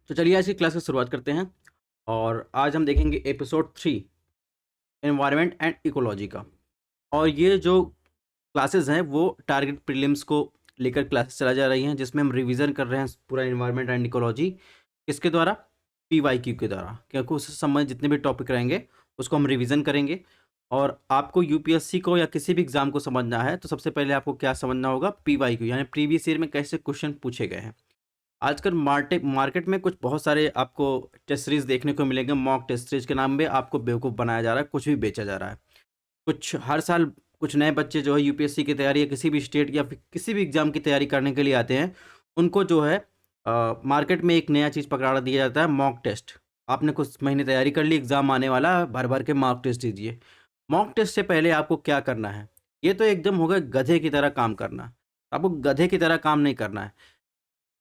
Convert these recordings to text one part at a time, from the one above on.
तो चलिए आज की क्लास की शुरुआत करते हैं और आज हम देखेंगे एपिसोड 3 एनवायरनमेंट एंड इकोलॉजी का। और ये जो क्लासेस हैं वो टारगेट प्रीलिम्स को लेकर क्लासेस चला जा रही हैं, जिसमें हम रिवीजन कर रहे हैं पूरा एनवायरनमेंट एंड इकोलॉजी। किसके द्वारा? पीवाईक्यू के द्वारा, क्योंकि उससे संबंधित जितने भी टॉपिक रहेंगे उसको हम रिवीजन करेंगे। और आपको यूपीएससी को या किसी भी एग्जाम को समझना है तो सबसे पहले आपको क्या समझना होगा? पीवाईक्यू यानी प्रीवियस ईयर में कैसे क्वेश्चन पूछे गए हैं। आजकल मार्केट में कुछ बहुत सारे आपको टेस्ट सीरीज देखने को मिलेंगे। मॉक टेस्ट सीरीज के नाम पे आपको बेवकूफ़ बनाया जा रहा है, कुछ भी बेचा जा रहा है। कुछ हर साल कुछ नए बच्चे जो है यूपीएससी की तैयारी या किसी भी स्टेट या फिर किसी भी एग्जाम की तैयारी करने के लिए आते हैं, उनको जो है मार्केट में एक नया चीज़ पकड़ा दिया जाता है, मॉक टेस्ट। आपने कुछ महीने तैयारी कर ली, एग्जाम आने वाला है, भर भर के मॉक टेस्ट दीजिए। मॉक टेस्ट से पहले आपको क्या करना है? ये तो एकदम हो गया गधे की तरह काम करना। आपको गधे की तरह काम नहीं करना है।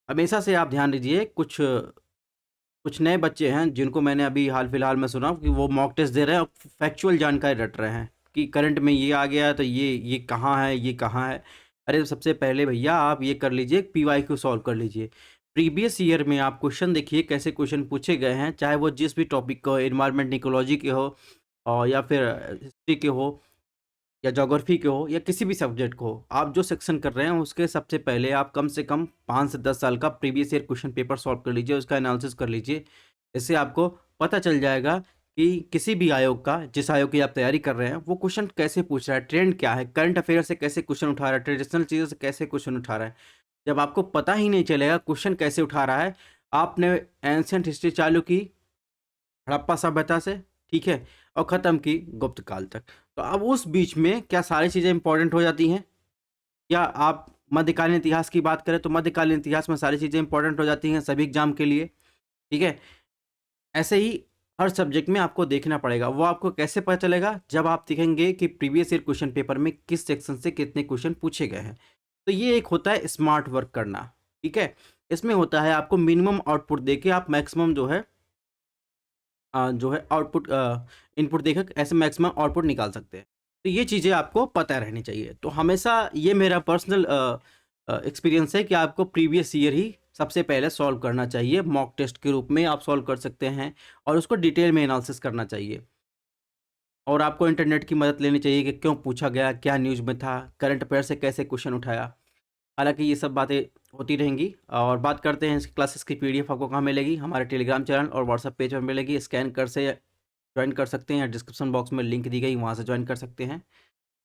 हमेशा से आप ध्यान दीजिए, कुछ कुछ नए बच्चे हैं जिनको मैंने अभी हाल फिलहाल में सुना कि वो मॉक टेस्ट दे रहे हैं और फैक्चुअल जानकारी रट रहे हैं कि करंट में ये आ गया तो ये कहाँ है, ये कहाँ है। अरे सबसे पहले भैया आप ये कर लीजिए, पीवाईक्यू सॉल्व कर लीजिए। प्रीवियस ईयर में आप क्वेश्चन देखिए कैसे क्वेश्चन पूछे गए हैं, चाहे वो जिस भी टॉपिक का हो, एनवायरमेंट इकोलॉजी के हो और या फिर हिस्ट्री के हो या ज्योग्राफी के हो या किसी भी सब्जेक्ट को हो, आप जो सेक्शन कर रहे हैं उसके सबसे पहले आप कम से कम 5 से 10 साल का previous year question paper solve कर लीजिए, उसका एनालिसिस कर लीजिए। इससे आपको पता चल जाएगा कि किसी भी आयोग का, जिस आयोग की आप तैयारी कर रहे हैं, वो क्वेश्चन कैसे पूछ रहा है, ट्रेंड क्या है, करंट अफेयर से कैसे क्वेश्चन उठा रहा है, ट्रेडिशनल चीज़ों से कैसे क्वेश्चन उठा रहा है। जब आपको पता ही नहीं चलेगा क्वेश्चन कैसे उठा रहा है, आपने एंशियंट हिस्ट्री चालू की हड़प्पा सभ्यता से, ठीक है, और ख़त्म की गुप्त काल तक। तो अब उस बीच में क्या सारी चीज़ें इंपॉर्टेंट हो जाती हैं? या आप मध्यकालीन इतिहास की बात करें तो मध्यकालीन इतिहास में सारी चीज़ें इंपॉर्टेंट हो जाती हैं सभी एग्जाम के लिए, ठीक है। ऐसे ही हर सब्जेक्ट में आपको देखना पड़ेगा। वो आपको कैसे पता चलेगा? जब आप देखेंगे कि प्रीवियस ईयर क्वेश्चन पेपर में किस सेक्शन से कितने क्वेश्चन पूछे गए हैं। तो ये एक होता है स्मार्ट वर्क करना, ठीक है। इसमें होता है आपको मिनिमम आउटपुट देके आप मैक्सिमम जो है आउटपुट इनपुट देकर ऐसे मैक्सिमम आउटपुट निकाल सकते हैं। तो ये चीज़ें आपको पता रहनी चाहिए। तो हमेशा ये मेरा पर्सनल एक्सपीरियंस है कि आपको प्रीवियस ईयर ही सबसे पहले सॉल्व करना चाहिए। मॉक टेस्ट के रूप में आप सॉल्व कर सकते हैं और उसको डिटेल में एनालिसिस करना चाहिए। और आपको इंटरनेट की मदद लेनी चाहिए कि क्यों पूछा गया, क्या न्यूज़ में था, करंट अफेयर से कैसे क्वेश्चन उठाया। हालाँकि ये सब बातें होती रहेंगी। और बात करते हैं इसकी क्लासेस की पीडीएफ आपको कहाँ मिलेगी? हमारे टेलीग्राम चैनल और व्हाट्सएप पेज पर मिलेगी। स्कैन कर से जॉइन कर सकते हैं या डिस्क्रिप्शन बॉक्स में लिंक दी गई, वहाँ से जॉइन कर सकते हैं।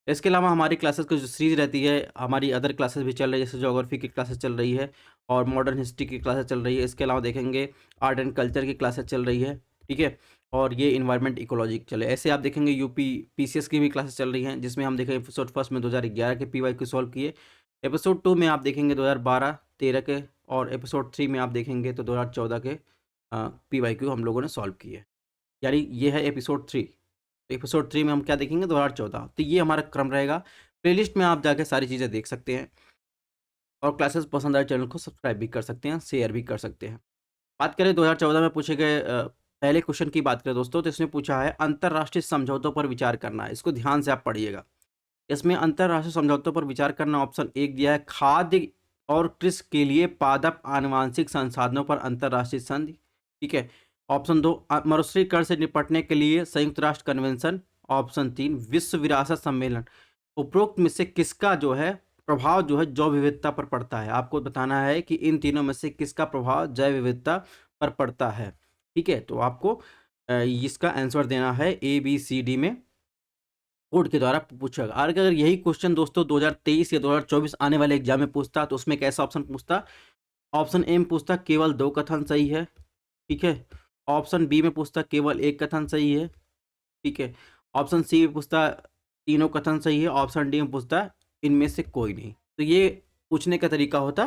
इसके अलावा हमारी क्लासेस की जो सीरीज़ रहती है, हमारी अदर क्लासेस भी चल रही है, जैसे ज्योग्राफी की क्लासेस चल रही है और मॉडर्न हिस्ट्री की क्लासेस चल रही है। इसके अलावा देखेंगे आर्ट एंड कल्चर की क्लासेस चल रही है, ठीक है। और ये इन्वायरमेंट इकोलॉजी चले, ऐसे आप देखेंगे यूपी पीसीएस की भी क्लासेस चल रही हैं, जिसमें हम देखेंगे एपिसोड फर्स्ट में 2011 के पीवाईक्यू सॉल्व किए। एपिसोड 2 में आप देखेंगे 2012-13 के, और एपिसोड 3 में आप देखेंगे तो 2014 के पीवाईक्यू हम लोगों ने सॉल्व किए। यानी ये है एपिसोड 3। तो एपिसोड 3 में हम क्या देखेंगे? 2014। तो ये हमारा क्रम रहेगा। प्लेलिस्ट में आप जाके सारी चीज़ें देख सकते हैं और क्लासेस पसंद आए चैनल को सब्सक्राइब भी कर सकते हैं, शेयर भी कर सकते हैं। बात करें 2014 में पूछे गए पहले क्वेश्चन की बात करें दोस्तों, तो इसमें पूछा है अंतर्राष्ट्रीय समझौतों पर विचार करना। इसको ध्यान से आप पढ़िएगा। इसमें अंतर्राष्ट्रीय समझौतों पर विचार करना ऑप्शन 1 दिया है, खाद्य और कृषि के लिए पादप आनुवांशिक संसाधनों पर अंतर्राष्ट्रीय संधि, ठीक है। ऑप्शन 2 मरुस्थलीकरण से निपटने के लिए संयुक्त राष्ट्र कन्वेंशन। ऑप्शन 3 विश्व विरासत सम्मेलन। उपरोक्त में से किसका जो है प्रभाव जो है जैव विविधता पर पड़ता है? आपको बताना है कि इन तीनों में से किसका प्रभाव जैव विविधता पर पड़ता है, ठीक है। तो आपको इसका आंसर देना है ए बी सी डी में कोड के द्वारा पूछा गया। और अगर यही क्वेश्चन दोस्तों 2023 या 2024 आने वाले एग्जाम में पूछता तो उसमें कैसा ऑप्शन पूछता? ऑप्शन ए में पूछता केवल 2 कथन सही है, ठीक है। ऑप्शन बी में पूछता केवल 1 कथन सही है, ठीक है। ऑप्शन सी में पूछता तीनों कथन सही है। ऑप्शन डी में पूछता इनमें से कोई नहीं। तो ये पूछने का तरीका होता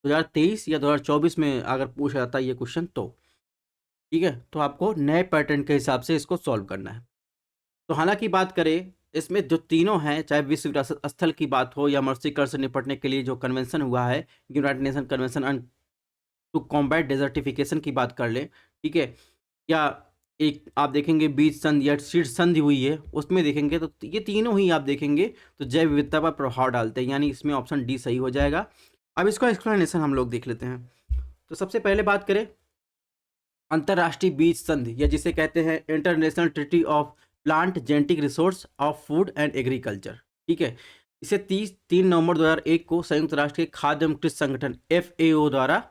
2023 या 2024 में अगर पूछा जाता ये क्वेश्चन तो, ठीक है। तो आपको नए पैटर्न के हिसाब से इसको सॉल्व करना है। तो हालांकि बात करें इसमें जो तीनों हैं, चाहे विश्व विरासत स्थल की बात हो या मरुस्थलीकरण से निपटने के लिए जो कन्वेंशन हुआ है, United Nation convention on to combat desertification की बात कर लें, ठीक है, या एक आप देखेंगे बीज संधि या सीड संधि हुई है, उसमें देखेंगे तो ये तीनों ही आप देखेंगे तो जैव विविधता पर प्रभाव डालते हैं, यानी इसमें ऑप्शन डी सही हो जाएगा। अब इसका एक्सप्लेनेशन हम लोग देख लेते हैं। तो सबसे पहले बात करें अंतर्राष्ट्रीय बीज संधि, या जिसे कहते हैं international treaty of plant genetic resource of food and agriculture, ठीक है। इसे 3 नवंबर 2001 को संयुक्त राष्ट्र के खाद्य एवं कृषि संगठन FAO द्वारा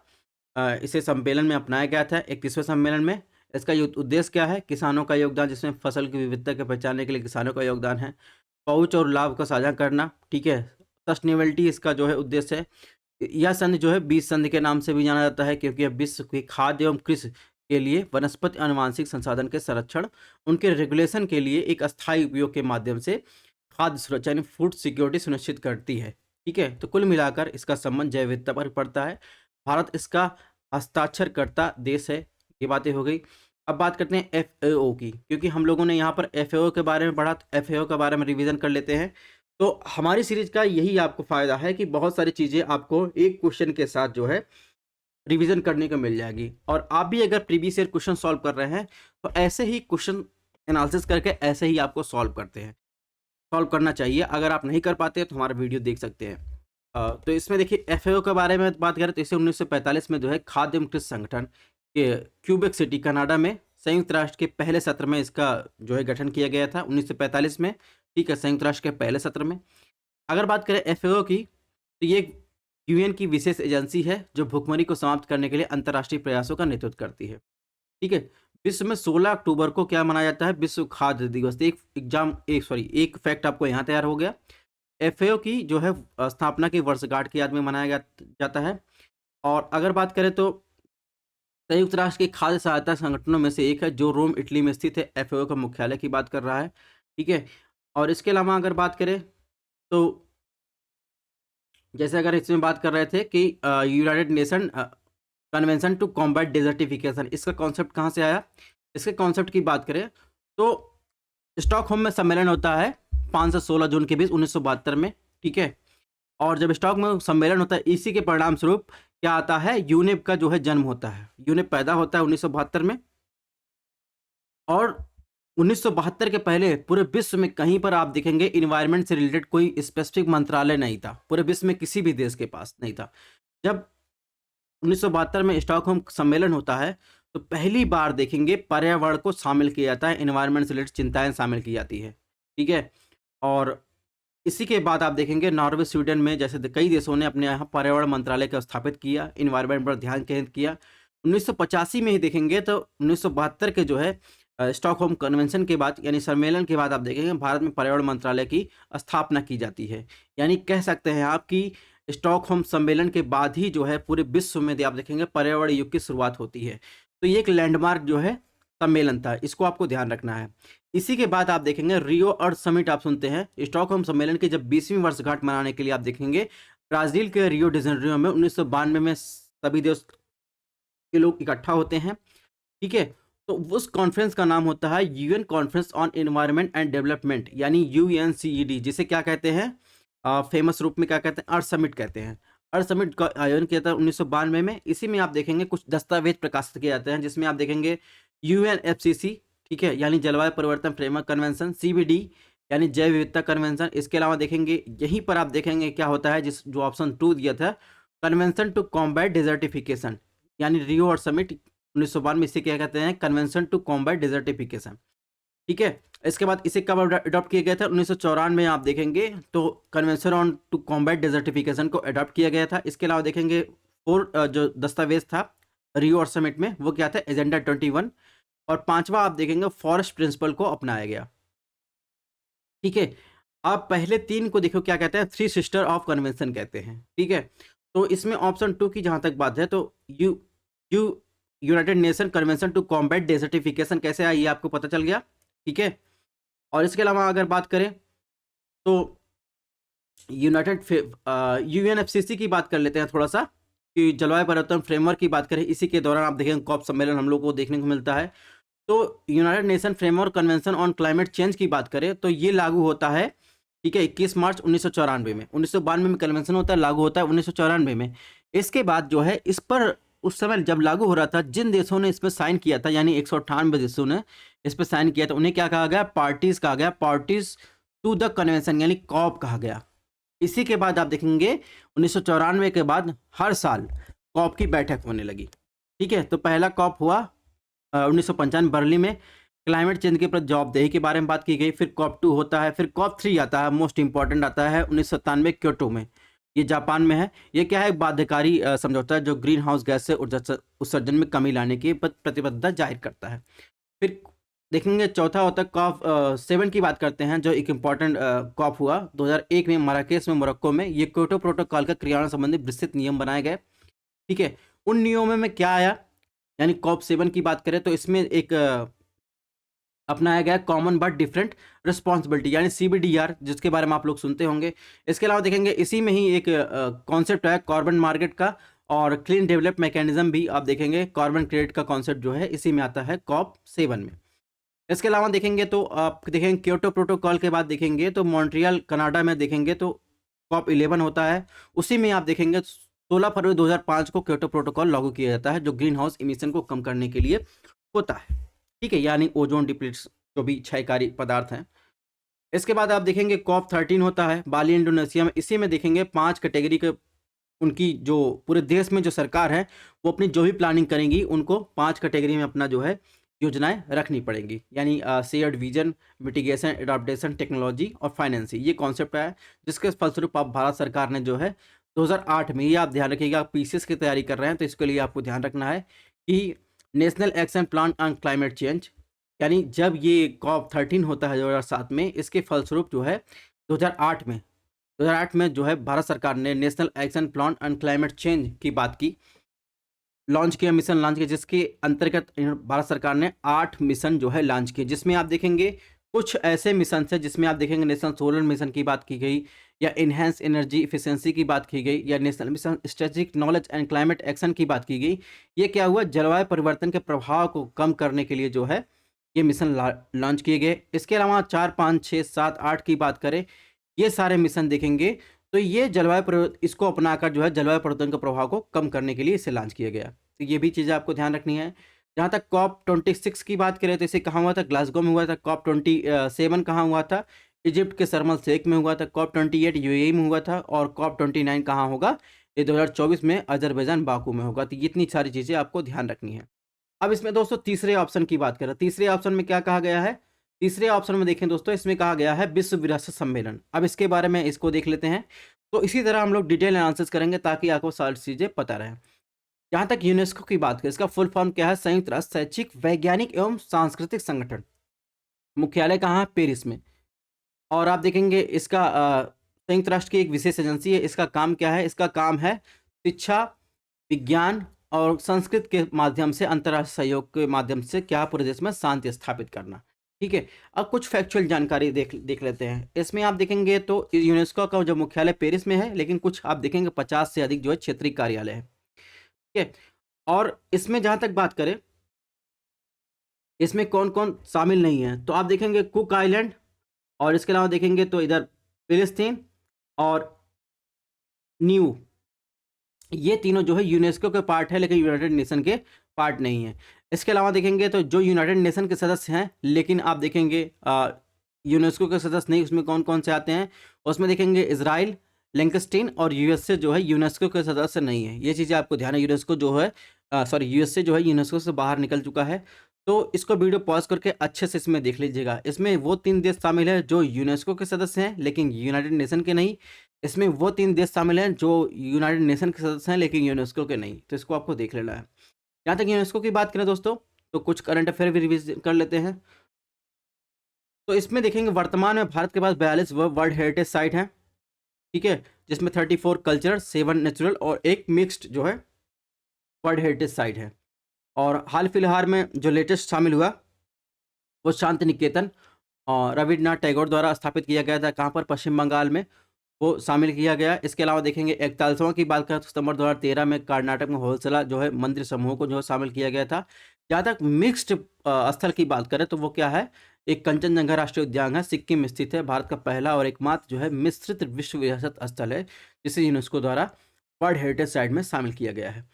इसे सम्मेलन में अपनाया गया था, 31वें सम्मेलन में। इसका उद्देश्य क्या है? किसानों का योगदान, जिसमें फसल की विविधता को पहचानने के लिए किसानों का योगदान है, पहुंच और लाभ का साझा करना, ठीक है। सस्टेनेबिलिटी इसका जो है उद्देश्य है। यह संघ जो है बीज संधि के नाम से भी जाना जाता है, क्योंकि यह विश्व की खाद्य एवं कृषि के लिए वनस्पति आनुवांशिक संसाधन के संरक्षण, उनके रेगुलेशन के लिए एक अस्थायी उपयोग के माध्यम से खाद्य सुरक्षा यानी फूड सिक्योरिटी सुनिश्चित करती है, ठीक है। तो कुल मिलाकर इसका संबंध जैव विविधता पर पड़ता है। भारत इसका हस्ताक्षरकर्ता देश है। ये बातें हो गई। अब बात करते हैं FAO की, क्योंकि हम लोगों ने यहाँ पर FAO के बारे में पढ़ा, तो FAO के बारे में रिवीजन कर लेते हैं। तो हमारी सीरीज का यही आपको फायदा है कि बहुत सारी चीज़ें आपको एक क्वेश्चन के साथ जो है रिवीजन करने को मिल जाएगी। और आप भी अगर प्रीवियस ईयर क्वेश्चन सॉल्व कर रहे हैं तो ऐसे ही क्वेश्चन एनालिसिस करके ऐसे ही आपको सॉल्व करना चाहिए। अगर आप नहीं कर पाते तो हमारा वीडियो देख सकते हैं। तो इसमें देखिए FAO के बारे में बात करें तो इसे 1945 में जो है खाद्य एवं कृषि संगठन के क्यूबेक सिटी कनाडा में संयुक्त राष्ट्र के पहले सत्र में इसका जो है गठन किया गया था 1945 में, ठीक है, संयुक्त राष्ट्र के पहले सत्र में। अगर बात करें FAO की, तो ये UN की विशेष एजेंसी है जो भुखमरी को समाप्त करने के लिए अंतर्राष्ट्रीय प्रयासों का नेतृत्व करती है, ठीक है। विश्व में 16 अक्टूबर को क्या मनाया जाता है? विश्व खाद्य दिवस। एक फैक्ट आपको यहाँ तैयार हो गया। FAO की जो है स्थापना की वर्षगांठ की याद में मनाया जाता है। और अगर बात करें तो संयुक्त राष्ट्र के खाद्य सहायता संगठनों में से एक है जो रोम इटली में स्थित है। FAO का मुख्यालय की बात कर रहा है, ठीक है। और इसके अलावा अगर बात करें तो जैसे अगर इसमें बात कर रहे थे कि United Nation convention to combat desertification, इसका कॉन्सेप्ट कहाँ से आया? इसके कॉन्सेप्ट की बात करें तो स्टॉकहोम में सम्मेलन होता है 5 से 16 जून के बीच 1972 में, ठीक है। और जब स्टॉकहोम में सम्मेलन होता है, इसी के परिणाम स्वरूप क्या आता है? यूनेप का जो है जन्म होता है। यूनेप पैदा होता है 1972 में। और 1972 के पहले पूरे विश्व में कहीं पर आप देखेंगे इन्वायरमेंट से रिलेटेड कोई स्पेसिफिक मंत्रालय नहीं था, पूरे विश्व में किसी भी देश के पास नहीं था। जब 1972 में स्टॉकहोम सम्मेलन होता है तो पहली बार देखेंगे पर्यावरण को शामिल किया जाता है, इन्वायरमेंट से रिलेटेड चिंताएं शामिल की जाती है, ठीक है। और इसी के बाद आप देखेंगे नॉर्वे, स्वीडन में जैसे कई देशों ने अपने यहाँ पर्यावरण मंत्रालय का स्थापित किया, इन्वायरमेंट पर ध्यान केंद्रित किया। 1985 में ही देखेंगे तो 1972 के जो है स्टॉकहोम कन्वेंशन के बाद यानी सम्मेलन के बाद आप देखेंगे भारत में पर्यावरण मंत्रालय की स्थापना की जाती है। यानी कह सकते हैं आप कि स्टॉकहोम सम्मेलन के बाद ही जो है पूरे विश्व में आप देखेंगे पर्यावरण युग की शुरुआत होती है। तो ये एक लैंडमार्क जो है सम्मेलन था, इसको आपको ध्यान रखना है। इसी के बाद आप देखेंगे रियो अर्थ समिट आप सुनते हैं। स्टॉकहोम सम्मेलन की जब 20वीं वर्षगांठ मनाने के लिए आप देखेंगे ब्राजील के रियो डी जेनेरियो में 1992 में सभी देश के लोग इकट्ठा होते हैं, ठीक है। तो उस कॉन्फ्रेंस का नाम होता है UN conference on environment and development, यानी UNCED, जिसे क्या कहते हैं फेमस रूप में क्या कहते हैं? अर्थ समिट कहते हैं। अर्थ समिट का आयोजन किया था 1992 में। इसी में आप देखेंगे कुछ दस्तावेज प्रकाशित किए जाते हैं, जिसमें आप देखेंगे UNFCCC, ठीक है, यानी जलवायु परिवर्तन फ्रेमवर्क कन्वेंशन, CBD यानी जैव विविधता कन्वेंशन। इसके अलावा देखेंगे यहीं पर आप देखेंगे क्या होता है, जो ऑप्शन 2 दिया था, कन्वेंशन टू कॉम्बैट डेजर्टिफिकेशन, यानी रियो अर्थ समिट 1992 में इसे क्या कहते हैं? कन्वेंशन टू कॉम्बैट डेजर्टिफिकेशन, ठीक है। इसके बाद इसे कब अडॉप्ट किया गया था? 1994 में आप देखेंगे तो convention on to combat desertification को अडॉप्ट किया गया था। इसके अलावा देखेंगे और जो दस्तावेज था रियो अर्थ समिट में वो क्या था? एजेंडा 21। और 5वां आप देखेंगे फॉरेस्ट प्रिंसिपल को अपनाया गया, ठीक है। आप पहले 3 को देखो क्या कहते हैं? 3 सिस्टर ऑफ कन्वेंशन कहते हैं, ठीक है। तो इसमें ऑप्शन 2 की जहां तक बात है तो United Nation convention to combat desertification कैसे आया ये आपको पता चल गया, ठीक है। और इसके अलावा अगर बात करें तो UNFCCC की बात कर लेते हैं थोड़ा सा, कि जलवायु परिवर्तन फ्रेमवर्क की बात करें। इसी के दौरान आप देखेंगे कॉप सम्मेलन हम लोग को देखने को मिलता है। तो United nation framework convention on climate change की बात करें तो ये लागू होता है, ठीक है, 21 मार्च 1994 में। 1992 में कन्वेंशन होता है, लागू होता है 1994 में। इसके बाद जो है इस पर उस समय जब लागू हो रहा था, जिन देशों ने इस पर साइन किया था, यानी 198 देशों ने इस पर साइन किया था, उन्हें क्या कहा गया? पार्टीज कहा गया, पार्टीज टू द कन्वेंशन, यानी कॉप कहा गया। इसी के बाद आप देखेंगे 1994 के बाद हर साल कॉप की बैठक होने लगी, ठीक है, तो पहला कॉप हुआ 1995 बर्लिन में, क्लाइमेट चेंज के प्रति जवाबदेही के बारे में बात की गई। फिर कॉप 2 होता है, फिर कॉप 3 आता है, मोस्ट इंपॉर्टेंट आता है 1997 क्योटो में, ये जापान में है। ये क्या है, एक बाध्यकारी समझौता है जो ग्रीन हाउस गैस से उत्सर्जन में कमी लाने की प्रतिबद्धता जाहिर करता है। फिर देखेंगे चौथा होता है कॉप 7 की बात करते हैं, जो एक इम्पॉर्टेंट कॉप हुआ 2001 में मराकेश में, मोरक्को में। ये क्योटो प्रोटोकॉल का क्रियान्वयन संबंधी विस्तृत नियम बनाए गए। ठीक है, उन नियमों में क्या आया, यानी कॉप 7 की बात करें तो इसमें एक अपनाया गया कॉमन बट डिफरेंट रिस्पॉन्सिबिलिटी, यानी CBDR, जिसके बारे में आप लोग सुनते होंगे। इसके अलावा देखेंगे इसी में ही एक कॉन्सेप्ट है कार्बन मार्केट का, और क्लीन डेवलप मैकेनिज्म भी आप देखेंगे, कार्बन क्रेडिट का कॉन्सेप्ट जो है इसी में आता है कॉप 7 में। इसके अलावा देखेंगे तो आप देखेंगे क्योटो प्रोटोकॉल के बाद देखेंगे तो मॉन्ट्रियल कनाडा में देखेंगे तो कॉप 11 होता है। उसी में आप देखेंगे 16 फरवरी 2005 को क्योटो प्रोटोकॉल लागू किया जाता है, जो ग्रीन हाउस इमिशन को कम करने के लिए होता है। ठीक है, यानी ओजोन डिप्लीट्स जो भी क्षयकारी पदार्थ हैं। इसके बाद आप देखेंगे कॉप 13 होता है बाली इंडोनेशिया में। इसी में देखेंगे 5 कैटेगरी के, उनकी जो पूरे देश में जो सरकार है वो अपनी जो भी प्लानिंग करेंगी उनको 5 कैटेगरी में अपना जो है योजनाएं रखनी पड़ेंगी, यानी shared vision, mitigation, adaptation, technology और फाइनेंसिंग, ये कॉन्सेप्ट है जिसके फलस्वरूप आप भारत सरकार ने जो है 2008 में, ये आप ध्यान रखिएगा, आप पीसीएस की तैयारी कर रहे हैं तो इसके लिए आपको ध्यान रखना है कि national action plan on climate change, यानी जब ये कॉप 13 होता है 2007 में, इसके फलस्वरूप जो है 2008 में जो है भारत सरकार ने national action plan on climate change की बात की, लॉन्च किया, मिशन लॉन्च किया, जिसके अंतर्गत भारत सरकार ने 8 मिशन जो है लॉन्च किए, जिसमें आप देखेंगे कुछ ऐसे मिशन है जिसमें आप देखेंगे नेशनल सोलर मिशन की बात की गई, या इन्हेंस एनर्जी इफिशिएंसी की बात की गई, या national mission strategic knowledge and climate action की बात की गई। ये क्या हुआ, जलवायु परिवर्तन के प्रभाव को कम करने के लिए जो है ये मिशन लॉन्च किए गए। इसके अलावा 4, 5, 6, 7, 8 की बात करें, ये सारे मिशन देखेंगे तो ये इसको अपनाकर जो है जलवायु परिवर्तन के प्रभाव को कम करने के लिए इसे लॉन्च किया गया। तो ये भी चीज़ें आपको ध्यान रखनी है। जहाँ तक कॉप 26 की बात करें तो इसे कहाँ हुआ था, ग्लासगो में हुआ था। कॉप 27 कहाँ हुआ था, इजिप्ट के शर्म एल शेख में हुआ था। कॉप 28 यूएई में हुआ था, और कॉप 29 कहाँ होगा, ये 2024 में अजरबैजान बाकू में होगा। तो ये इतनी सारी चीज़ें आपको ध्यान रखनी है। अब इसमें दोस्तों तीसरे ऑप्शन की बात करें, तीसरे ऑप्शन में क्या कहा गया है, तीसरे ऑप्शन में देखें दोस्तों, इसमें कहा गया है विश्व विरासत सम्मेलन। अब इसके बारे में इसको देख लेते हैं, तो इसी तरह हम लोग डिटेल एनालिसिस करेंगे ताकि आपको सारी चीज़ें पता रहे। जहाँ तक यूनेस्को की बात करें, इसका फुल फॉर्म क्या है, संयुक्त राष्ट्र शैक्षिक, वैज्ञानिक एवं सांस्कृतिक संगठन। मुख्यालय कहाँ है, पेरिस में। और आप देखेंगे इसका संयुक्त राष्ट्र की एक विशेष एजेंसी है। इसका काम क्या है, इसका काम है शिक्षा, विज्ञान और संस्कृत के माध्यम से, अंतर्राष्ट्रीय सहयोग के माध्यम से क्या पूरे देश में शांति स्थापित करना। ठीक है, अब कुछ फैक्चुअल जानकारी देख लेते हैं। इसमें आप देखेंगे तो यूनेस्को का जो मुख्यालय पेरिस में है, लेकिन कुछ आप देखेंगे 50 से अधिक जो है क्षेत्रीय कार्यालय है। ठीक है, और इसमें जहाँ तक बात करें, इसमें कौन कौन शामिल नहीं है, तो आप देखेंगे कुक आइलैंड, और इसके अलावा देखेंगे तो इधर फिलिस्तीन और न्यू, ये तीनों जो है यूनेस्को के पार्ट है लेकिन यूनाइटेड नेशन के पार्ट नहीं है। इसके अलावा देखेंगे तो जो यूनाइटेड नेशन के सदस्य हैं, लेकिन आप देखेंगे यूनेस्को के सदस्य नहीं, उसमें कौन कौन से आते हैं, उसमें देखेंगे इजराइल, लिंकस्टीन और यूएसए जो है यूनेस्को के सदस्य नहीं है। ये चीज़ें आपको ध्यान है, यूनेस्को जो है यूएसए जो है यूनेस्को से बाहर निकल चुका है। तो इसको वीडियो पॉज करके अच्छे से इसमें देख लीजिएगा। इसमें वो 3 देश शामिल है जो यूनेस्को के सदस्य हैं लेकिन यूनाइटेड नेशन के नहीं। इसमें वो 3 देश शामिल हैं जो यूनाइटेड नेशन के सदस्य हैं लेकिन यूनेस्को के नहीं। तो इसको आपको देख लेना है। जहाँ तक यूनेस्को की बात करें दोस्तों, तो कुछ करंट अफेयर भी रिवीज कर लेते हैं। तो इसमें देखेंगे वर्तमान में भारत के पास 42 वर्ल्ड हेरिटेज साइट हैं। ठीक है, जिसमें 34 कल्चरल, 7 नेचुरल और 1 मिक्स्ड जो है वर्ल्ड हेरिटेज साइट है। और हाल फिलहाल में जो लेटेस्ट शामिल हुआ वो शांति निकेतन और रविन्द्रनाथ टैगोर द्वारा स्थापित किया गया था। कहाँ पर, पश्चिम बंगाल में वो शामिल किया गया। इसके अलावा देखेंगे 41वां की बात करें तो सितंबर 2013 में कर्नाटक में होलसला जो है मंदिर समूह को जो है शामिल किया गया था। जहाँ तक मिक्स्ड स्थल की बात करें तो वो क्या है, एक कंचनजंगा राष्ट्रीय उद्यान है, सिक्किम में स्थित है, भारत का पहला और एकमात्र जो है मिश्रित विश्व विरासत स्थल है जिसे यूनेस्को द्वारा वर्ल्ड हेरिटेज साइट में शामिल किया गया है।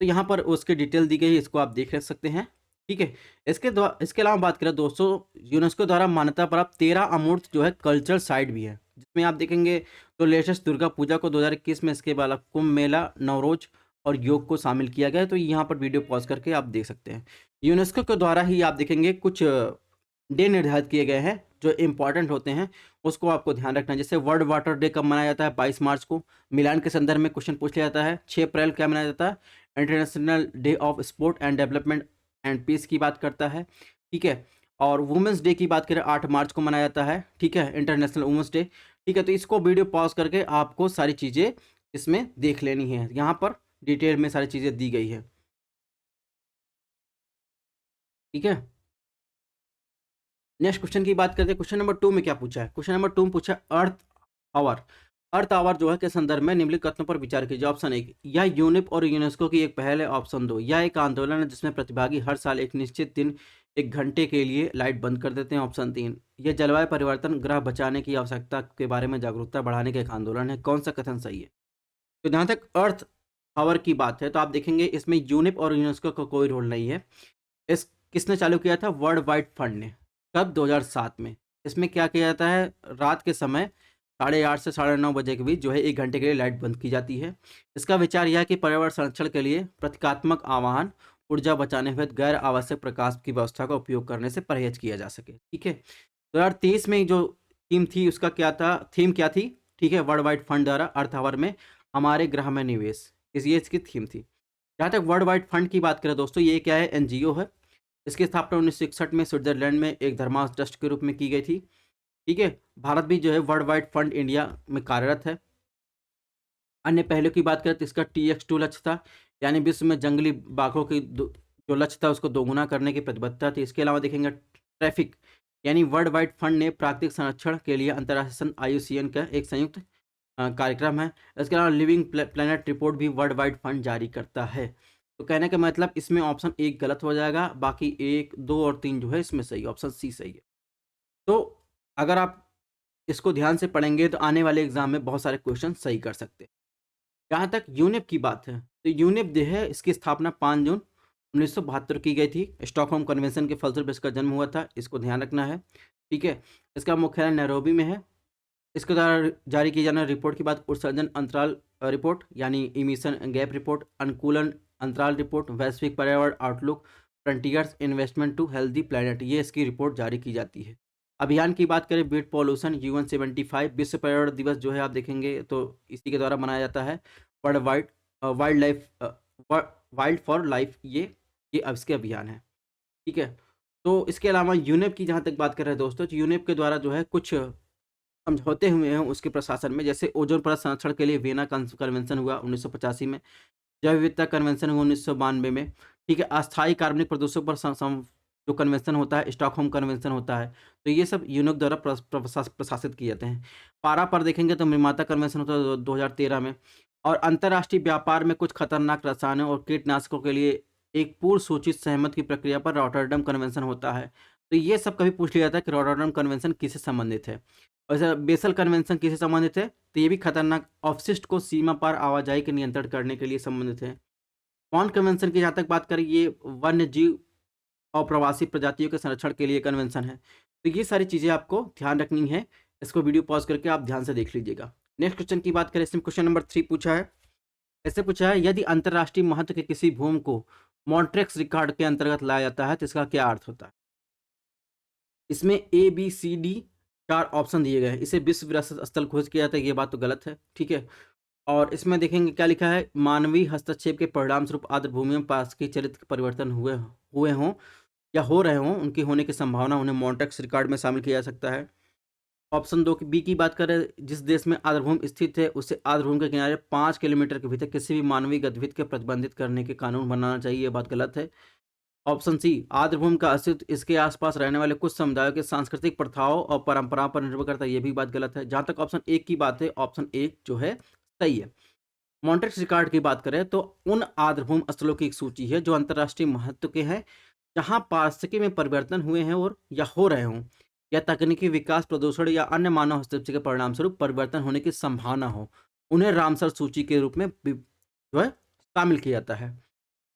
तो यहाँ पर उसकी डिटेल दी गई है, इसको आप देख सकते हैं। ठीक है, इसके अलावा बात करें दोस्तों, यूनेस्को द्वारा मान्यता प्राप्त 13 अमूर्त जो है कल्चरल साइट भी है, जिसमें आप देखेंगे तो लेटेस्ट दुर्गा पूजा को 2021 में, इसके बाद कुंभ मेला, नवरोज और योग को शामिल किया गया है। तो यहाँ पर वीडियो पॉज़ करके आप देख सकते हैं। यूनेस्को के द्वारा ही आप देखेंगे कुछ डे निर्धारित किए गए हैं जो इम्पोर्टेंट होते हैं, उसको आपको ध्यान रखना है। जैसे वर्ल्ड वाटर डे कब मनाया जाता है? 22 मार्च को। मिलान के संदर्भ में क्वेश्चन पूछ लिया जाता है। 6 अप्रैल क्या मनाया जाता है? International day of sport and development and peace की बात करता है, ठीक है। और वुमेंस डे की बात करें 8 मार्च को मनाया जाता है, ठीक है, इंटरनेशनल वुमेंस डे, ठीक है। तो इसको वीडियो पॉज़ करके आपको सारी चीज़ें इसमें देख लेनी है। यहाँ पर डिटेल में सारी चीज़ें दी गई है, ठीक है। नेक्स्ट क्वेश्चन की बात करते हैं। क्वेश्चन नंबर 2 में क्या पूछा है? क्वेश्चन नंबर 2 में पूछा अर्थ आवर। अर्थ आवर जो है के संदर्भ में निम्नलिखित कथनों पर विचार कीजिए। ऑप्शन 1, यह यूनिप और यूनेस्को की एक पहल है। ऑप्शन 2, यह एक आंदोलन है जिसमें प्रतिभागी हर साल एक निश्चित दिन 1 घंटे के लिए लाइट बंद कर देते हैं। ऑप्शन 3, यह जलवायु परिवर्तन, ग्रह बचाने की आवश्यकता के बारे में जागरूकता बढ़ाने का एक आंदोलन है। कौन सा कथन सही है? तो जहाँ तक अर्थ आवर की बात है तो आप देखेंगे इसमें यूनिप और यूनेस्को का कोई रोल नहीं है। इस किसने चालू किया था? वर्ल्ड वाइड फंड ने। कब? 2007 में। इसमें क्या किया जाता है? रात के समय 8:30 से 9:30 बजे के बीच जो है 1 घंटे के लिए लाइट बंद की जाती है। इसका विचार यह है कि पर्यावरण संरक्षण के लिए प्रतीकात्मक आह्वान, ऊर्जा बचाने हेतु गैर आवश्यक प्रकाश की व्यवस्था का उपयोग करने से परहेज किया जा सके, ठीक है। 2023 में जो थीम थी उसका क्या था? थीम क्या थी? ठीक है, वर्ल्ड वाइड फंड द्वारा अर्थ आवर में हमारे ग्रह में निवेश, ये इसकी थीम थी। जहाँ तक वर्ल्ड वाइड फंड की बात करें दोस्तों, ये क्या है? एनजीओ है। इसकी स्थापना 1961 में स्विट्जरलैंड में एक धर्मार्थ ट्रस्ट के रूप में की गई थी, ठीक है। भारत भी जो है वर्ल्ड वाइड फंड इंडिया में कार्यरत है। अन्य पहलू की बात करें तो इसका TX2 लक्ष्य था, यानी विश्व में जंगली बाघों की जो लक्ष्य था उसको दोगुना करने की प्रतिबद्धता थी। इसके अलावा देखेंगे ट्रैफिक, यानी वर्ल्ड वाइड फंड ने प्राकृतिक संरक्षण के लिए अंतर्राष्ट्रीय IUCN का एक संयुक्त कार्यक्रम है। इसके अलावा लिविंग प्लेनेट रिपोर्ट भी वर्ल्ड वाइड फंड जारी करता है। तो कहने का मतलब इसमें ऑप्शन 1 गलत हो जाएगा, बाकी 1, 2 और 3 जो है इसमें सही, ऑप्शन सी सही है। तो अगर आप इसको ध्यान से पढ़ेंगे तो आने वाले एग्जाम में बहुत सारे क्वेश्चन सही कर सकते हैं। जहाँ तक यूनिप की बात है तो यूनिप जो है इसकी स्थापना 5 जून 1972 की गई थी। स्टॉकहोम कन्वेंशन के फलस्वरूप इसका जन्म हुआ था, इसको ध्यान रखना है, ठीक है। इसका मुख्यालय नैरोबी में है। इसके द्वारा जारी की जाने वाली रिपोर्ट की बात उत्सर्जन अंतराल रिपोर्ट, यानी इमिशन गैप रिपोर्ट, अनुकूलन अंतराल रिपोर्ट, वैश्विक पर्यावरण outlook, frontiers investment to healthy planet, ये इसकी रिपोर्ट जारी की जाती है। अभियान की बात करें बीट पॉल्यूशन UN75 विश्व पर्यावरण दिवस जो है आप देखेंगे तो इसी के द्वारा मनाया जाता है। World wide wild life wild for life, ये अब इसके अभियान है, ठीक है। तो इसके अलावा यूनेप की जहाँ तक बात कर रहे हैं दोस्तों, तो यूनेप के द्वारा जो है कुछ समझौते हुए हैं उसके प्रशासन में। जैसे ओजोन परत संरक्षण के लिए वियना कन्वेंशन हुआ 1985 में, जैव विविधता कन्वेंशन हुआ 1992 में, ठीक है। अस्थायी कार्बनिक प्रदूषण पर जो कन्वेंशन होता है स्टॉकहोम कन्वेंशन होता है। तो ये सब यूनेप द्वारा प्रशासित किए जाते हैं। पारा पर देखेंगे तो निर्माता कन्वेंशन होता है 2013 में। और अंतर्राष्ट्रीय व्यापार में कुछ खतरनाक रसायनों और कीटनाशकों के लिए एक पूर्व सूचित सहमत की प्रक्रिया पर रॉटरडम कन्वेंशन होता है। तो ये सब कभी पूछ लिया जाता है कि रॉटरडम कन्वेंशन किससे संबंधित है। वैसे बेसल कन्वेंशन किससे संबंधित है? तो ये भी खतरनाक अपशिष्ट को सीमा पार आवाजाही के नियंत्रण करने के लिए संबंधित है। बॉन कन्वेंशन की जहाँ तक बात करें, ये वन्य जीव और प्रवासी प्रजातियों के संरक्षण के लिए कन्वेंशन है। तो ये सारी चीज़ें आपको ध्यान रखनी है। इसको वीडियो पॉज करके आप ध्यान से देख लीजिएगा। नेक्स्ट क्वेश्चन की बात करें, इसमें क्वेश्चन नंबर 3 पूछा है। ऐसे पूछा है, यदि अंतर्राष्ट्रीय महत्व के किसी भूमि को मॉन्ट्रेक्स रिकॉर्ड के अंतर्गत लाया जाता है तो इसका क्या अर्थ होता है? इसमें ABCD 4 ऑप्शन दिए गए हैं। इसे विश्व विरासत स्थल घोषित किया जाता है, ये बात तो गलत है, ठीक है। और इसमें देखेंगे क्या लिखा है, मानवीय हस्तक्षेप के परिणाम स्वरूप आर्द्र भूमि में पारिस्थितिकी चरित्र परिवर्तन हुए हों या हो रहे हों, उनकी होने की संभावना, उन्हें मॉन्ट्रेक्स रिकॉर्ड में शामिल किया जा सकता है। ऑप्शन 2 की बी की बात करें, जिस देश में आर्द्रभूमि स्थित है उसे आर्द्रभूमि के किनारे 5 किलोमीटर के भीतर किसी भी मानवीय गतिविधि के प्रतिबंधित करने के कानून बनाना चाहिए, ये बात गलत है। ऑप्शन सी, आर्द्रभूमि का अस्तित्व इसके आसपास रहने वाले कुछ समुदायों के सांस्कृतिक प्रथाओं और परंपराओं पर निर्भर करता है, ये भी बात गलत है। जहाँ तक ऑप्शन 1 की बात है, ऑप्शन 1 जो है सही है। मॉन्ट्रेक्स रिकॉर्ड की बात करें तो उन आर्द्रभूमि स्थलों की एक सूची है जो अंतर्राष्ट्रीय महत्व के हैं, जहां पारिस्थितिकी में परिवर्तन हुए हैं और या हो रहे हों, या तकनीकी विकास, प्रदूषण या अन्य मानव हस्तक्षेप के परिणाम स्वरूप परिवर्तन होने की संभावना हो, उन्हें रामसर सूची के रूप में जो है शामिल किया जाता है।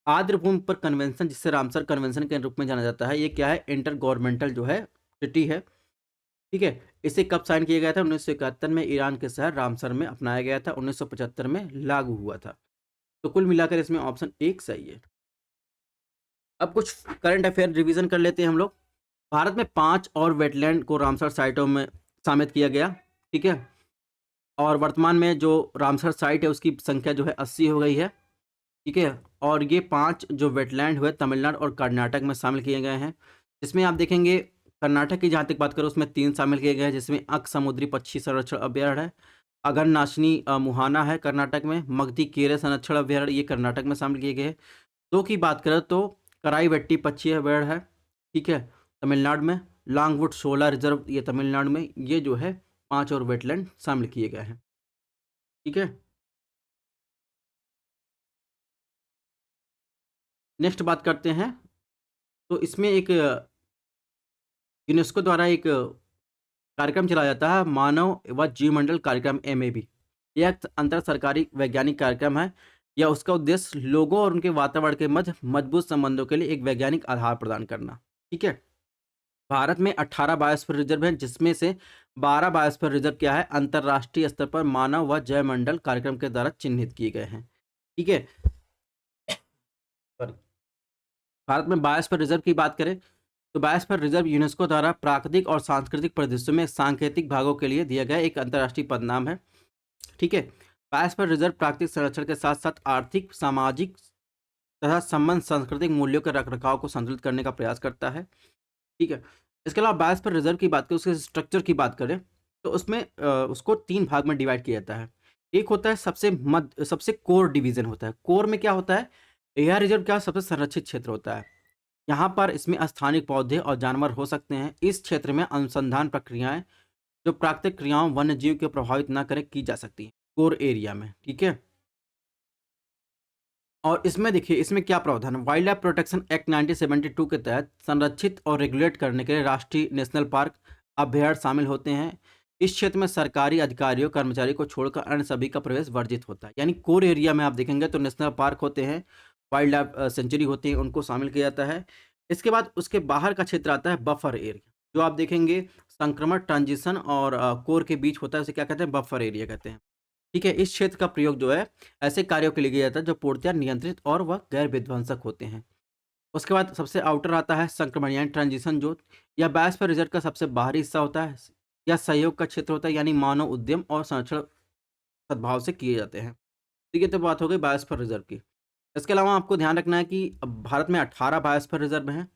आर्द्रभूमि पर कन्वेंशन, जिसे रामसर कन्वेंशन के रूप में जाना जाता है, ये क्या है? इंटर गवर्नमेंटल जो है ट्रीटी है, ठीक है। इसे कब साइन किया गया था? 1971 में ईरान के शहर रामसर में अपनाया गया था, 1975 में लागू हुआ था। तो कुल मिलाकर इसमें ऑप्शन 1 सही है। अब कुछ करंट अफेयर रिवीजन कर लेते हैं हम लोग। भारत में 5 और वेटलैंड को रामसर साइटों में शामिल किया गया, ठीक है। और वर्तमान में जो रामसर साइट है उसकी संख्या जो है 80 हो गई है, ठीक है। और ये 5 जो वेटलैंड हुए तमिलनाडु और कर्नाटक में शामिल किए गए हैं, जिसमें आप देखेंगे कर्नाटक की जहाँ तक बात करें उसमें 3 शामिल किए गए हैं, जिसमें अक समुद्री पक्षी संरक्षण अभ्यारण्य है, अगननाशनी मुहाना है कर्नाटक में, मगधी केरे संरक्षण अभ्यारण्य ये कर्नाटक में शामिल किए गए हैं। 2 की बात करें तो कराईवेट्टी पक्षी अभ्यारण्य है, ठीक है, तमिलनाडु में, लॉन्गवुड शोला रिजर्व ये तमिलनाडु में, ये जो है 5 और वेटलैंड शामिल किए गए हैं, ठीक है। नेक्स्ट बात करते हैं, तो इसमें एक यूनेस्को द्वारा एक कार्यक्रम चलाया जाता है, मानव व जीवमंडल कार्यक्रम MAB। यह एक अंतर सरकारी वैज्ञानिक कार्यक्रम है। यह उसका उद्देश्य लोगों और उनके वातावरण के मध्य मजबूत संबंधों के लिए एक वैज्ञानिक आधार प्रदान करना, ठीक है। भारत में 18 बायोस्फीयर रिजर्व हैं, जिसमें से 12 बायोस्फीयर रिजर्व क्या है अंतर्राष्ट्रीय स्तर पर मानव व जैवमंडल कार्यक्रम के द्वारा चिन्हित किए गए हैं, ठीक है। सॉरी। भारत में बायोस्फीयर रिजर्व की बात करें तो बायोस्फीयर रिजर्व यूनेस्को द्वारा प्राकृतिक और सांस्कृतिक परिदृश्यों में सांकेतिक भागों के लिए दिया गया एक अंतर्राष्ट्रीय पदनाम है, ठीक है। बायोस्फीयर रिजर्व प्राकृतिक संरक्षण के साथ साथ आर्थिक, सामाजिक तथा संबंध सांस्कृतिक मूल्यों के रखरखाव को संतुलित करने का प्रयास करता है, ठीक है। इसके अलावा बायोस्फीयर रिजर्व की बात करें, उसके स्ट्रक्चर की बात करें तो उसमें उसको 3 भाग में डिवाइड किया जाता है। एक होता है सबसे कोर डिवीजन होता है। कोर में क्या होता है, यह रिजर्व क्या सबसे संरक्षित क्षेत्र होता है। यहाँ पर इसमें स्थानीय पौधे और जानवर हो सकते हैं। इस क्षेत्र में अनुसंधान प्रक्रियाएं जो प्राकृतिक क्रियाओं वन्य जीव को प्रभावित न करें की जा सकती हैं कोर एरिया में, ठीक है। और इसमें देखिए इसमें क्या प्रावधान है, वाइल्ड लाइफ प्रोटेक्शन एक्ट 1972 के तहत संरक्षित और रेगुलेट करने के लिए राष्ट्रीय नेशनल पार्क अभ्यारण्य शामिल होते हैं। इस क्षेत्र में सरकारी अधिकारियों कर्मचारी को छोड़कर अन्य सभी का प्रवेश वर्जित होता है। यानी कोर एरिया में आप देखेंगे तो नेशनल पार्क होते हैं, वाइल्ड लाइफ सेंचुरी होती है, उनको शामिल किया जाता है। इसके बाद उसके बाहर का क्षेत्र आता है बफर एरिया, जो आप देखेंगे संक्रमण ट्रांजिशन और कोर के बीच होता है, उसे क्या कहते हैं, बफर एरिया कहते हैं, ठीक है। इस क्षेत्र का प्रयोग जो है ऐसे कार्यों के लिए किया जाता है जो पूर्णतया नियंत्रित और वह गैर विध्वंसक होते हैं। उसके बाद सबसे आउटर आता है संक्रमण यानी ट्रांजिशन जोन। यह बायोस्फीयर रिजर्व का सबसे बाहरी हिस्सा होता है। यह सहयोग का क्षेत्र होता है, यानी मानव उद्यम और संरक्षण सद्भाव से किए जाते हैं, ठीक है। तो बात हो गई बायोस्फीयर रिजर्व की। इसके अलावा आपको ध्यान रखना है कि अब भारत में 18 बायोस्फीयर रिजर्व हैं।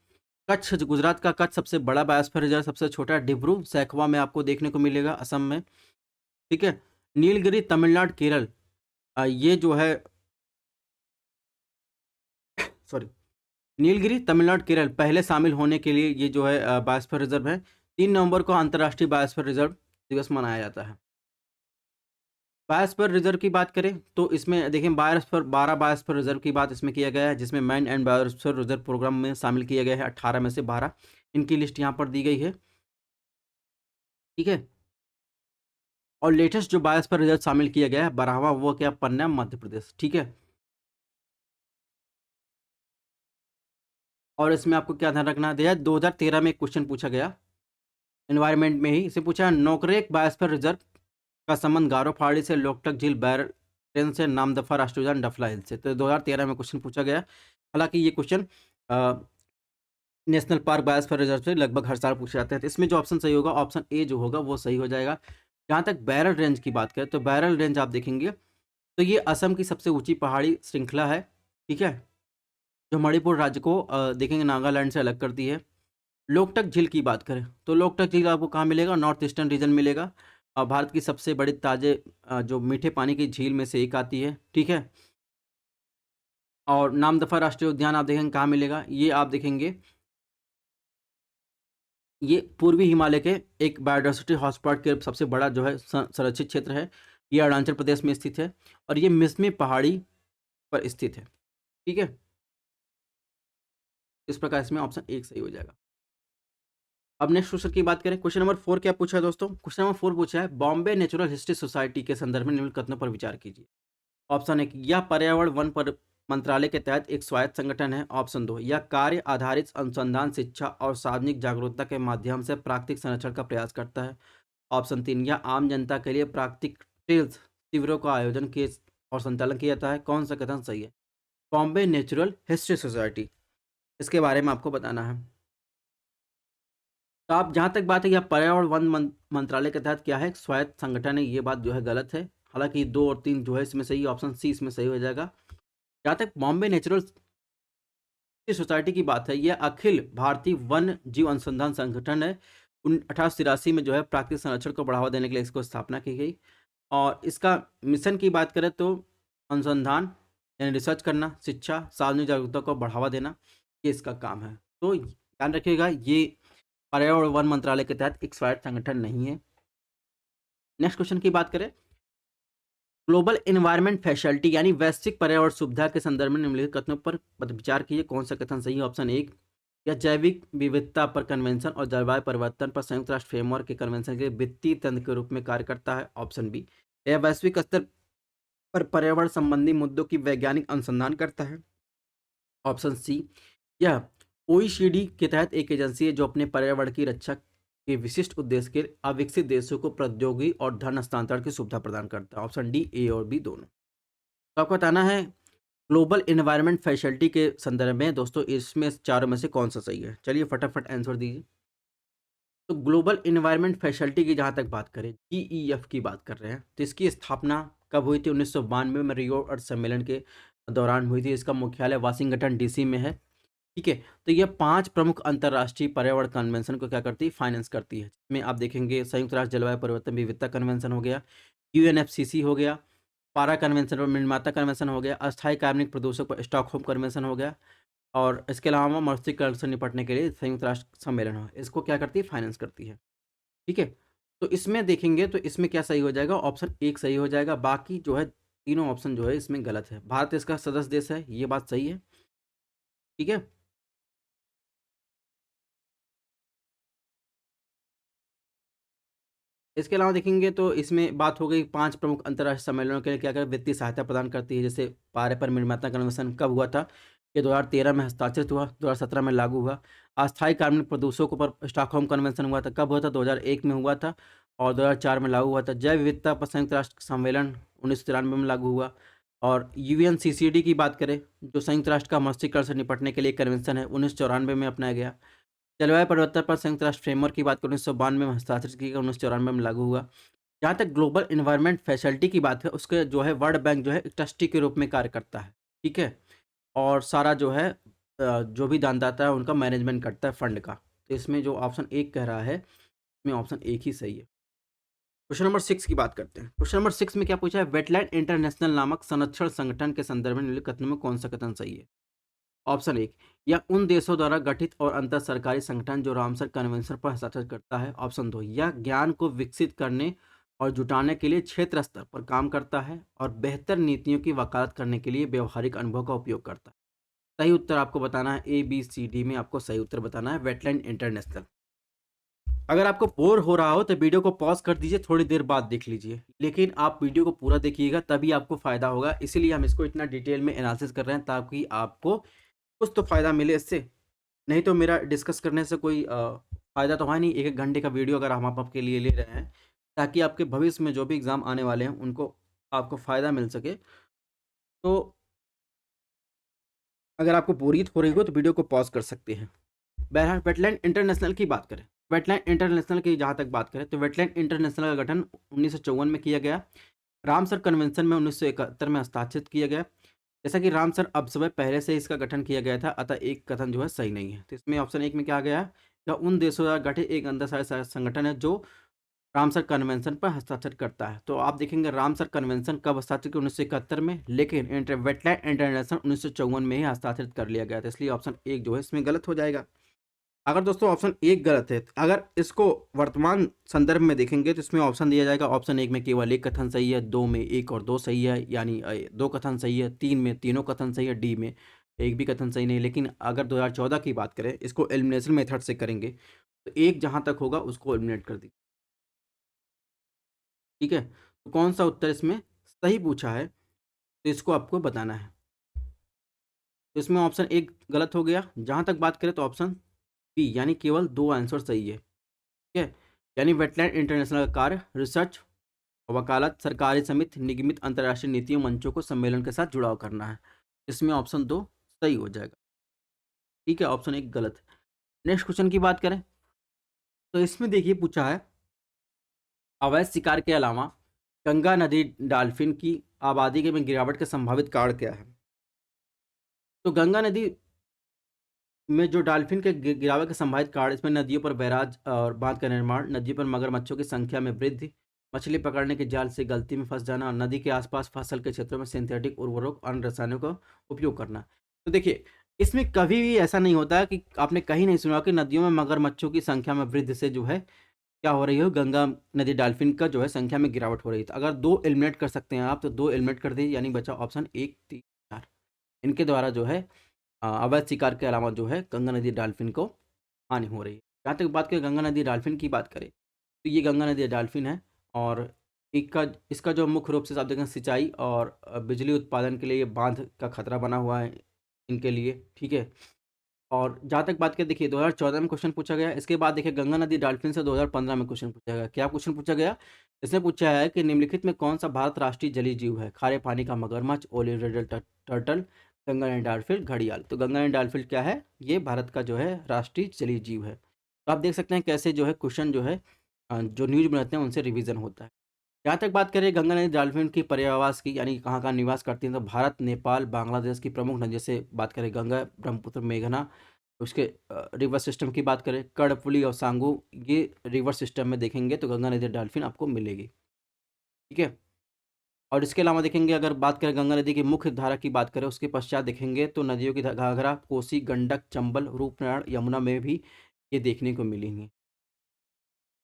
कच्छ गुजरात का कच्छ सबसे बड़ा बायोस्फीयर रिजर्व, सबसे छोटा डिब्रू सैखवा में आपको देखने को मिलेगा, असम में, ठीक है। नीलगिरी तमिलनाडु केरल ये जो है सॉरी नीलगिरी तमिलनाडु केरल पहले शामिल होने के लिए ये जो है बायोस्फीयर रिजर्व है। 3 नवंबर को अंतर्राष्ट्रीय बायोस्फीयर रिजर्व दिवस मनाया जाता है। बायोस्फीयर रिजर्व की बात करें तो इसमें देखें 12 बायोस्फीयर रिजर्व की बात इसमें किया गया है, जिसमें man and biosphere reserve programme में शामिल किया गया है 18 में से 12। इनकी लिस्ट यहाँ पर दी गई है, ठीक है। और लेटेस्ट जो बायोस्फीयर रिजर्व शामिल किया गया है 12वां, वो क्या, पन्ना मध्य प्रदेश, ठीक है। और इसमें आपको क्या ध्यान रखना है, 2013 में एक क्वेश्चन पूछा गया एनवायरनमेंट में ही, इसे पूछा नोकरेक बायोस्फीयर रिजर्व का संबंध गारो पहाड़ी से लोकटक झील बैरल ट्रेन से नामदफा राष्ट्रीय उद्यान डफला हिल से। तो 2013 में क्वेश्चन पूछा गया। हालांकि ये question national park biosphere reserve से लगभग हर साल पूछे जाते हैं। तो इसमें जो ऑप्शन सही होगा, ऑप्शन ए जो होगा वो सही हो जाएगा। जहाँ तक बैरल रेंज की बात करें तो बैरल रेंज आप देखेंगे तो ये असम की सबसे ऊंची पहाड़ी श्रृंखला है, ठीक है, जो मणिपुर राज्य को देखेंगे नागालैंड से अलग करती है। लोकटक झील की बात करें तो लोकटक झील आपको कहाँ मिलेगा, नॉर्थ ईस्टर्न रीजन मिलेगा। भारत की सबसे बड़ी ताजे जो मीठे पानी की झील में से एक आती है, ठीक है। और नामदफा राष्ट्रीय उद्यान आप देखेंगे कहाँ मिलेगा, ये आप देखेंगे ये पूर्वी हिमालय के एक बायोडायवर्सिटी हॉटस्पॉट के सबसे बड़ा जो है संरक्षित क्षेत्र है। ये अरुणाचल प्रदेश में स्थित है और ये मिसमी पहाड़ी पर स्थित है, ठीक है। इस प्रकार इसमें ऑप्शन 1 सही हो जाएगा। अब नेक्स्ट क्वेश्चन की बात करें, क्वेश्चन नंबर 4 क्या पूछा है दोस्तों, क्वेश्चन नंबर 4 पूछा है बॉम्बे नेचुरल हिस्ट्री सोसाइटी के संदर्भ में निम्न कथनों पर विचार कीजिए। ऑप्शन 1, यह पर्यावरण वन पर मंत्रालय के तहत एक स्वायत्त संगठन है। ऑप्शन 2, यह कार्य आधारित अनुसंधान, शिक्षा और सार्वजनिक जागरूकता के माध्यम से प्राकृतिक संरक्षण का प्रयास करता है। ऑप्शन 3, यह आम जनता के लिए प्राकृतिक ट्रेल्स शिविरों का आयोजन किए और संचालन किया जाता है? कौन सा कथन सही है? बॉम्बे नेचुरल हिस्ट्री सोसाइटी, इसके बारे में आपको बताना है। तो आप जहाँ तक बात है कि आप पर्यावरण वन मंत्रालय के तहत क्या है, स्वायत्त संगठन है, ये बात जो है गलत है। हालांकि 2 और 3 जो है इसमें सही, ऑप्शन सी इसमें सही हो जाएगा। जहाँ तक बॉम्बे नेचुरल सोसाइटी की बात है, यह अखिल भारतीय वन जीव अनुसंधान संगठन है। 1883 में जो है प्राकृतिक संरक्षण को बढ़ावा देने के लिए इसको स्थापना की गई। और इसका मिशन की बात करें तो अनुसंधान यानी रिसर्च करना, शिक्षा, सार्वजनिक जागरूकता को बढ़ावा देना, ये इसका काम है। तो ध्यान रखिएगा, ये पर्यावरण वन मंत्रालय के तहत एक स्वायत्त संगठन नहीं है। नेक्स्ट क्वेश्चन की बात करें, ग्लोबल एनवायरनमेंट फैसिलिटी यानी वैश्विक पर्यावरण सुविधा के संदर्भ में निम्नलिखित कथनों पर विचार कीजिए, कौन सा कथन सही है? ऑप्शन 1, या जैविक विविधता पर कन्वेंशन और जलवायु परिवर्तन पर संयुक्त राष्ट्र फ्रेमवर्क के कन्वेंशन के वित्तीय तंत्र के रूप में कार्य करता है। ऑप्शन बी, यह वैश्विक स्तर पर पर्यावरण संबंधी मुद्दों की वैज्ञानिक अनुसंधान करता है। ऑप्शन सी, यह ओईसीडी के तहत एक एजेंसी है जो अपने पर्यावरण की रक्षा के विशिष्ट उद्देश्य के अविकसित देशों को प्रौद्योगिकी और धन हस्तांतरण की सुविधा प्रदान करता है। ऑप्शन डी, ए और बी दोनों। तो आपको बताना है ग्लोबल एनवायरनमेंट फैसिलिटी के संदर्भ में दोस्तों इसमें चारों में से कौन सा सही है। चलिए फटाफट आंसर दीजिए। तो ग्लोबल एनवायरनमेंट फैसिलिटी की जहाँ तक बात करें, GEF की बात कर रहे हैं, तो इसकी स्थापना कब हुई थी? 1992 में रियो अर्थ सम्मेलन के दौरान हुई थी। इसका मुख्यालय वाशिंगटन DC में है। ठीक है, तो ये 5 प्रमुख अंतर्राष्ट्रीय पर्यावरण कन्वेंशन को क्या करती है? फाइनेंस करती है। इसमें आप देखेंगे संयुक्त राष्ट्र जलवायु परिवर्तन विविधता कन्वेंशन हो गया, UNFCCC हो गया, पारा कन्वेंशन और मिनमाता कन्वेंशन हो गया, अस्थायी कार्बनिक प्रदूषक पर स्टॉकहोम कन्वेंशन हो गया, और इसके अलावा मौसमीकरण से निपटने के लिए संयुक्त राष्ट्र सम्मेलन हो, इसको क्या करती है? फाइनेंस करती है। ठीक है, तो इसमें देखेंगे तो इसमें क्या सही हो जाएगा? ऑप्शन 1 सही हो जाएगा। बाकी जो है तीनों ऑप्शन जो है इसमें गलत है। भारत इसका सदस्य देश है, ये बात सही है। ठीक है, इसके अलावा देखेंगे तो इसमें बात हो गई 5 प्रमुख अंतर्राष्ट्रीय सम्मेलनों के लिए क्या क्या वित्तीय सहायता प्रदान करती है। जैसे पारे पर मिलमाता कन्वेंशन कब हुआ था? ये 2013 में हस्ताक्षरित हुआ, 2017 में लागू हुआ। अस्थायी कार्बनिक प्रदूषकों पर स्टॉकहोम कन्वेंशन हुआ था, कब हुआ था? 2001 में हुआ था और 2004 में लागू हुआ था। जैव विविधता पर संयुक्त राष्ट्र सम्मेलन 1993 में लागू हुआ। और UNCCD की बात करें, जो संयुक्त राष्ट्र का मस्तिष्करण से निपटने के लिए कन्वेंशन है, 1994 में अपनाया गया। जलवायु परिवर्तन पर संयुक्त राष्ट्र फ्रेमवर्क की बात करें, 1992 में हस्ताक्षरित किया गया, 1994 में लागू हुआ। जहाँ तक ग्लोबल एनवायरनमेंट फैसिलिटी की बात है, उसके जो है वर्ल्ड बैंक जो है एक ट्रस्टी के रूप में कार्य करता है। ठीक है, और सारा जो है जो भी दानदाता है उनका मैनेजमेंट करता है फंड का। तो इसमें जो ऑप्शन 1 कह रहा है, इसमें ऑप्शन 1 ही सही है। क्वेश्चन नंबर 6 की बात करते हैं। क्वेश्चन नंबर 6 में क्या पूछा है? वेटलैंड इंटरनेशनल नामक संरक्षण संगठन के संदर्भ में निम्नलिखित कथनों में कौन सा कथन सही है? ऑप्शन 1, या उन देशों द्वारा गठित और अंतर सरकारी संगठन जो रामसर कन्वेंशन पर हस्ताक्षर करता है। ऑप्शन 2, यह ज्ञान को विकसित करने और जुटाने के लिए क्षेत्र स्तर पर काम करता है और बेहतर नीतियों की वकालत करने के लिए व्यवहारिक अनुभव का उपयोग करता है। सही उत्तर आपको बताना है, ABCD में आपको सही उत्तर बताना है वेटलैंड इंटरनेशनल। अगर आपको बोर हो रहा हो तो वीडियो को पॉज कर दीजिए, थोड़ी देर बाद देख लीजिए, लेकिन आप वीडियो को पूरा देखिएगा तभी आपको फ़ायदा होगा। इसीलिए हम इसको इतना डिटेल में एनालिसिस कर रहे हैं ताकि आपको कुछ तो फ़ायदा मिले इससे। नहीं तो मेरा डिस्कस करने से कोई फ़ायदा तो है नहीं। 1-1 घंटे का वीडियो अगर हम आपके लिए ले रहे हैं ताकि आपके भविष्य में जो भी एग्ज़ाम आने वाले हैं उनको आपको फ़ायदा मिल सके। तो अगर आपको बोरियत हो रही हो तो वीडियो को पॉज़ कर सकते हैं। बहरहाल वेटलैंड इंटरनेशनल की बात करें, वेटलैंड इंटरनेशनल की जहाँ तक बात करें तो वेटलैंड इंटरनेशनल का गठन 1954 में किया गया। रामसर कन्वेंशन में 1971 में हस्ताक्षरित किया गया। जैसा कि रामसर अब समय पहले से इसका गठन किया गया था, अतः एक कथन जो है सही नहीं है। तो इसमें ऑप्शन 1 में क्या आ गया? या उन देशों द्वारा गठित एक अंतरराष्ट्रीय संगठन है जो रामसर कन्वेंशन पर हस्ताक्षर करता है। तो आप देखेंगे रामसर कन्वेंशन कब हस्ताक्षर किया? 1971 में, लेकिन वेटलैंड इंटरनेशनल 1954 में ही हस्ताक्षरित कर लिया गया था। इसलिए ऑप्शन 1 जो है इसमें गलत हो जाएगा। अगर दोस्तों ऑप्शन 1 गलत है, अगर इसको वर्तमान संदर्भ में देखेंगे तो इसमें ऑप्शन दिया जाएगा। ऑप्शन 1 में केवल 1 कथन सही है, 2 में 1 और 2 सही है, यानी 2 कथन सही है, 3 में तीनों कथन सही है, डी में 1 भी कथन सही नहीं है। लेकिन अगर 2014 की बात करें, इसको एलिमिनेशन मेथड से करेंगे तो 1 जहाँ तक होगा उसको एलिमिनेट कर दी। ठीक है, तो कौन सा उत्तर इसमें सही पूछा है तो इसको आपको बताना है। तो इसमें ऑप्शन 1 गलत हो गया। जहाँ तक बात करें तो ऑप्शन बी यानी केवल 2 आंसर सही है। ठीक है, यानी वेटलैंड इंटरनेशनल का कार्य रिसर्च वकालत, सरकारी समिति, निगमित अंतर्राष्ट्रीय नीतियों मंचों को सम्मेलन के साथ जुड़ाव करना है। इसमें ऑप्शन 2 सही हो जाएगा। ठीक है, ऑप्शन 1 गलत है। नेक्स्ट क्वेश्चन की बात करें तो इसमें देखिए पूछा है अवैध शिकार के अलावा गंगा नदी डॉल्फिन की आबादी के में गिरावट के संभावित कारण क्या है? तो गंगा नदी में जो डॉल्फिन के गिरावट के संभावित कारण, इसमें नदियों पर बैराज और बांध का निर्माण, नदियों पर मगरमच्छों की संख्या में वृद्धि, मछली पकड़ने के जाल से गलती में फंस जाना और नदी के आसपास फसल के क्षेत्रों में सिंथेटिक उर्वरक और अन्य रसायनों का उपयोग करना। तो देखिए, इसमें कभी भी ऐसा नहीं होता कि आपने कहीं नहीं सुना कि नदियों में मगरमच्छों की संख्या में वृद्धि से जो है क्या हो रही हो, गंगा नदी डॉल्फिन का जो है संख्या में गिरावट हो रही है। तो अगर 2 एलिमिनेट कर सकते हैं आप, तो 2 एलिमिनेट कर दीजिए, यानी बचा ऑप्शन 1, 3, 4। इनके द्वारा जो है अवैध शिकार के अलावा जो है गंगा नदी डॉल्फिन को हानि हो रही है। जहाँ तक बात करें गंगा नदी डॉल्फिन की बात करें, तो ये गंगा नदी डॉल्फिन है और इसका इसका जो मुख्य रूप से आप देखें सिंचाई और बिजली उत्पादन के लिए ये बांध का खतरा बना हुआ है इनके लिए, ठीक है। और जहाँ तक बात करें देखिए 2014 में क्वेश्चन पूछा गया, इसके बाद देखिए गंगा नदी डॉल्फिन से 2015 में क्वेश्चन पूछा गया। क्या क्वेश्चन पूछा गया? इसने पूछा है कि निम्नलिखित में कौन सा भारत राष्ट्रीय जलीय जीव है? खारे पानी का मगरमच्छ, ओलियंडर टर्टल, गंगा नदी डॉल्फिन, घड़ियाल। तो गंगा नदी डॉल्फिन क्या है? ये भारत का जो है राष्ट्रीय जलीय जीव है। तो आप देख सकते हैं कैसे जो है क्वेश्चन जो है जो न्यूज़ बनाते हैं उनसे रिवीजन होता है। जहाँ तक बात करें गंगा नदी डॉल्फिन की पर्यायवास की, यानी कहाँ-कहाँ निवास करती हैं, तो भारत, नेपाल, बांग्लादेश की प्रमुख नदियों से बात करें गंगा, ब्रह्मपुत्र, मेघना, उसके रिवर सिस्टम की बात करें कर्णफुली और सांगू, ये रिवर सिस्टम में देखेंगे तो गंगा नदी डॉल्फिन आपको मिलेगी, ठीक है। और इसके अलावा देखेंगे अगर बात करें गंगा नदी की मुख्य धारा की बात करें उसके पश्चात देखेंगे तो नदियों की घाघरा, कोसी, गंडक, चंबल, रूपनारायण, यमुना में भी ये देखने को मिलेंगी,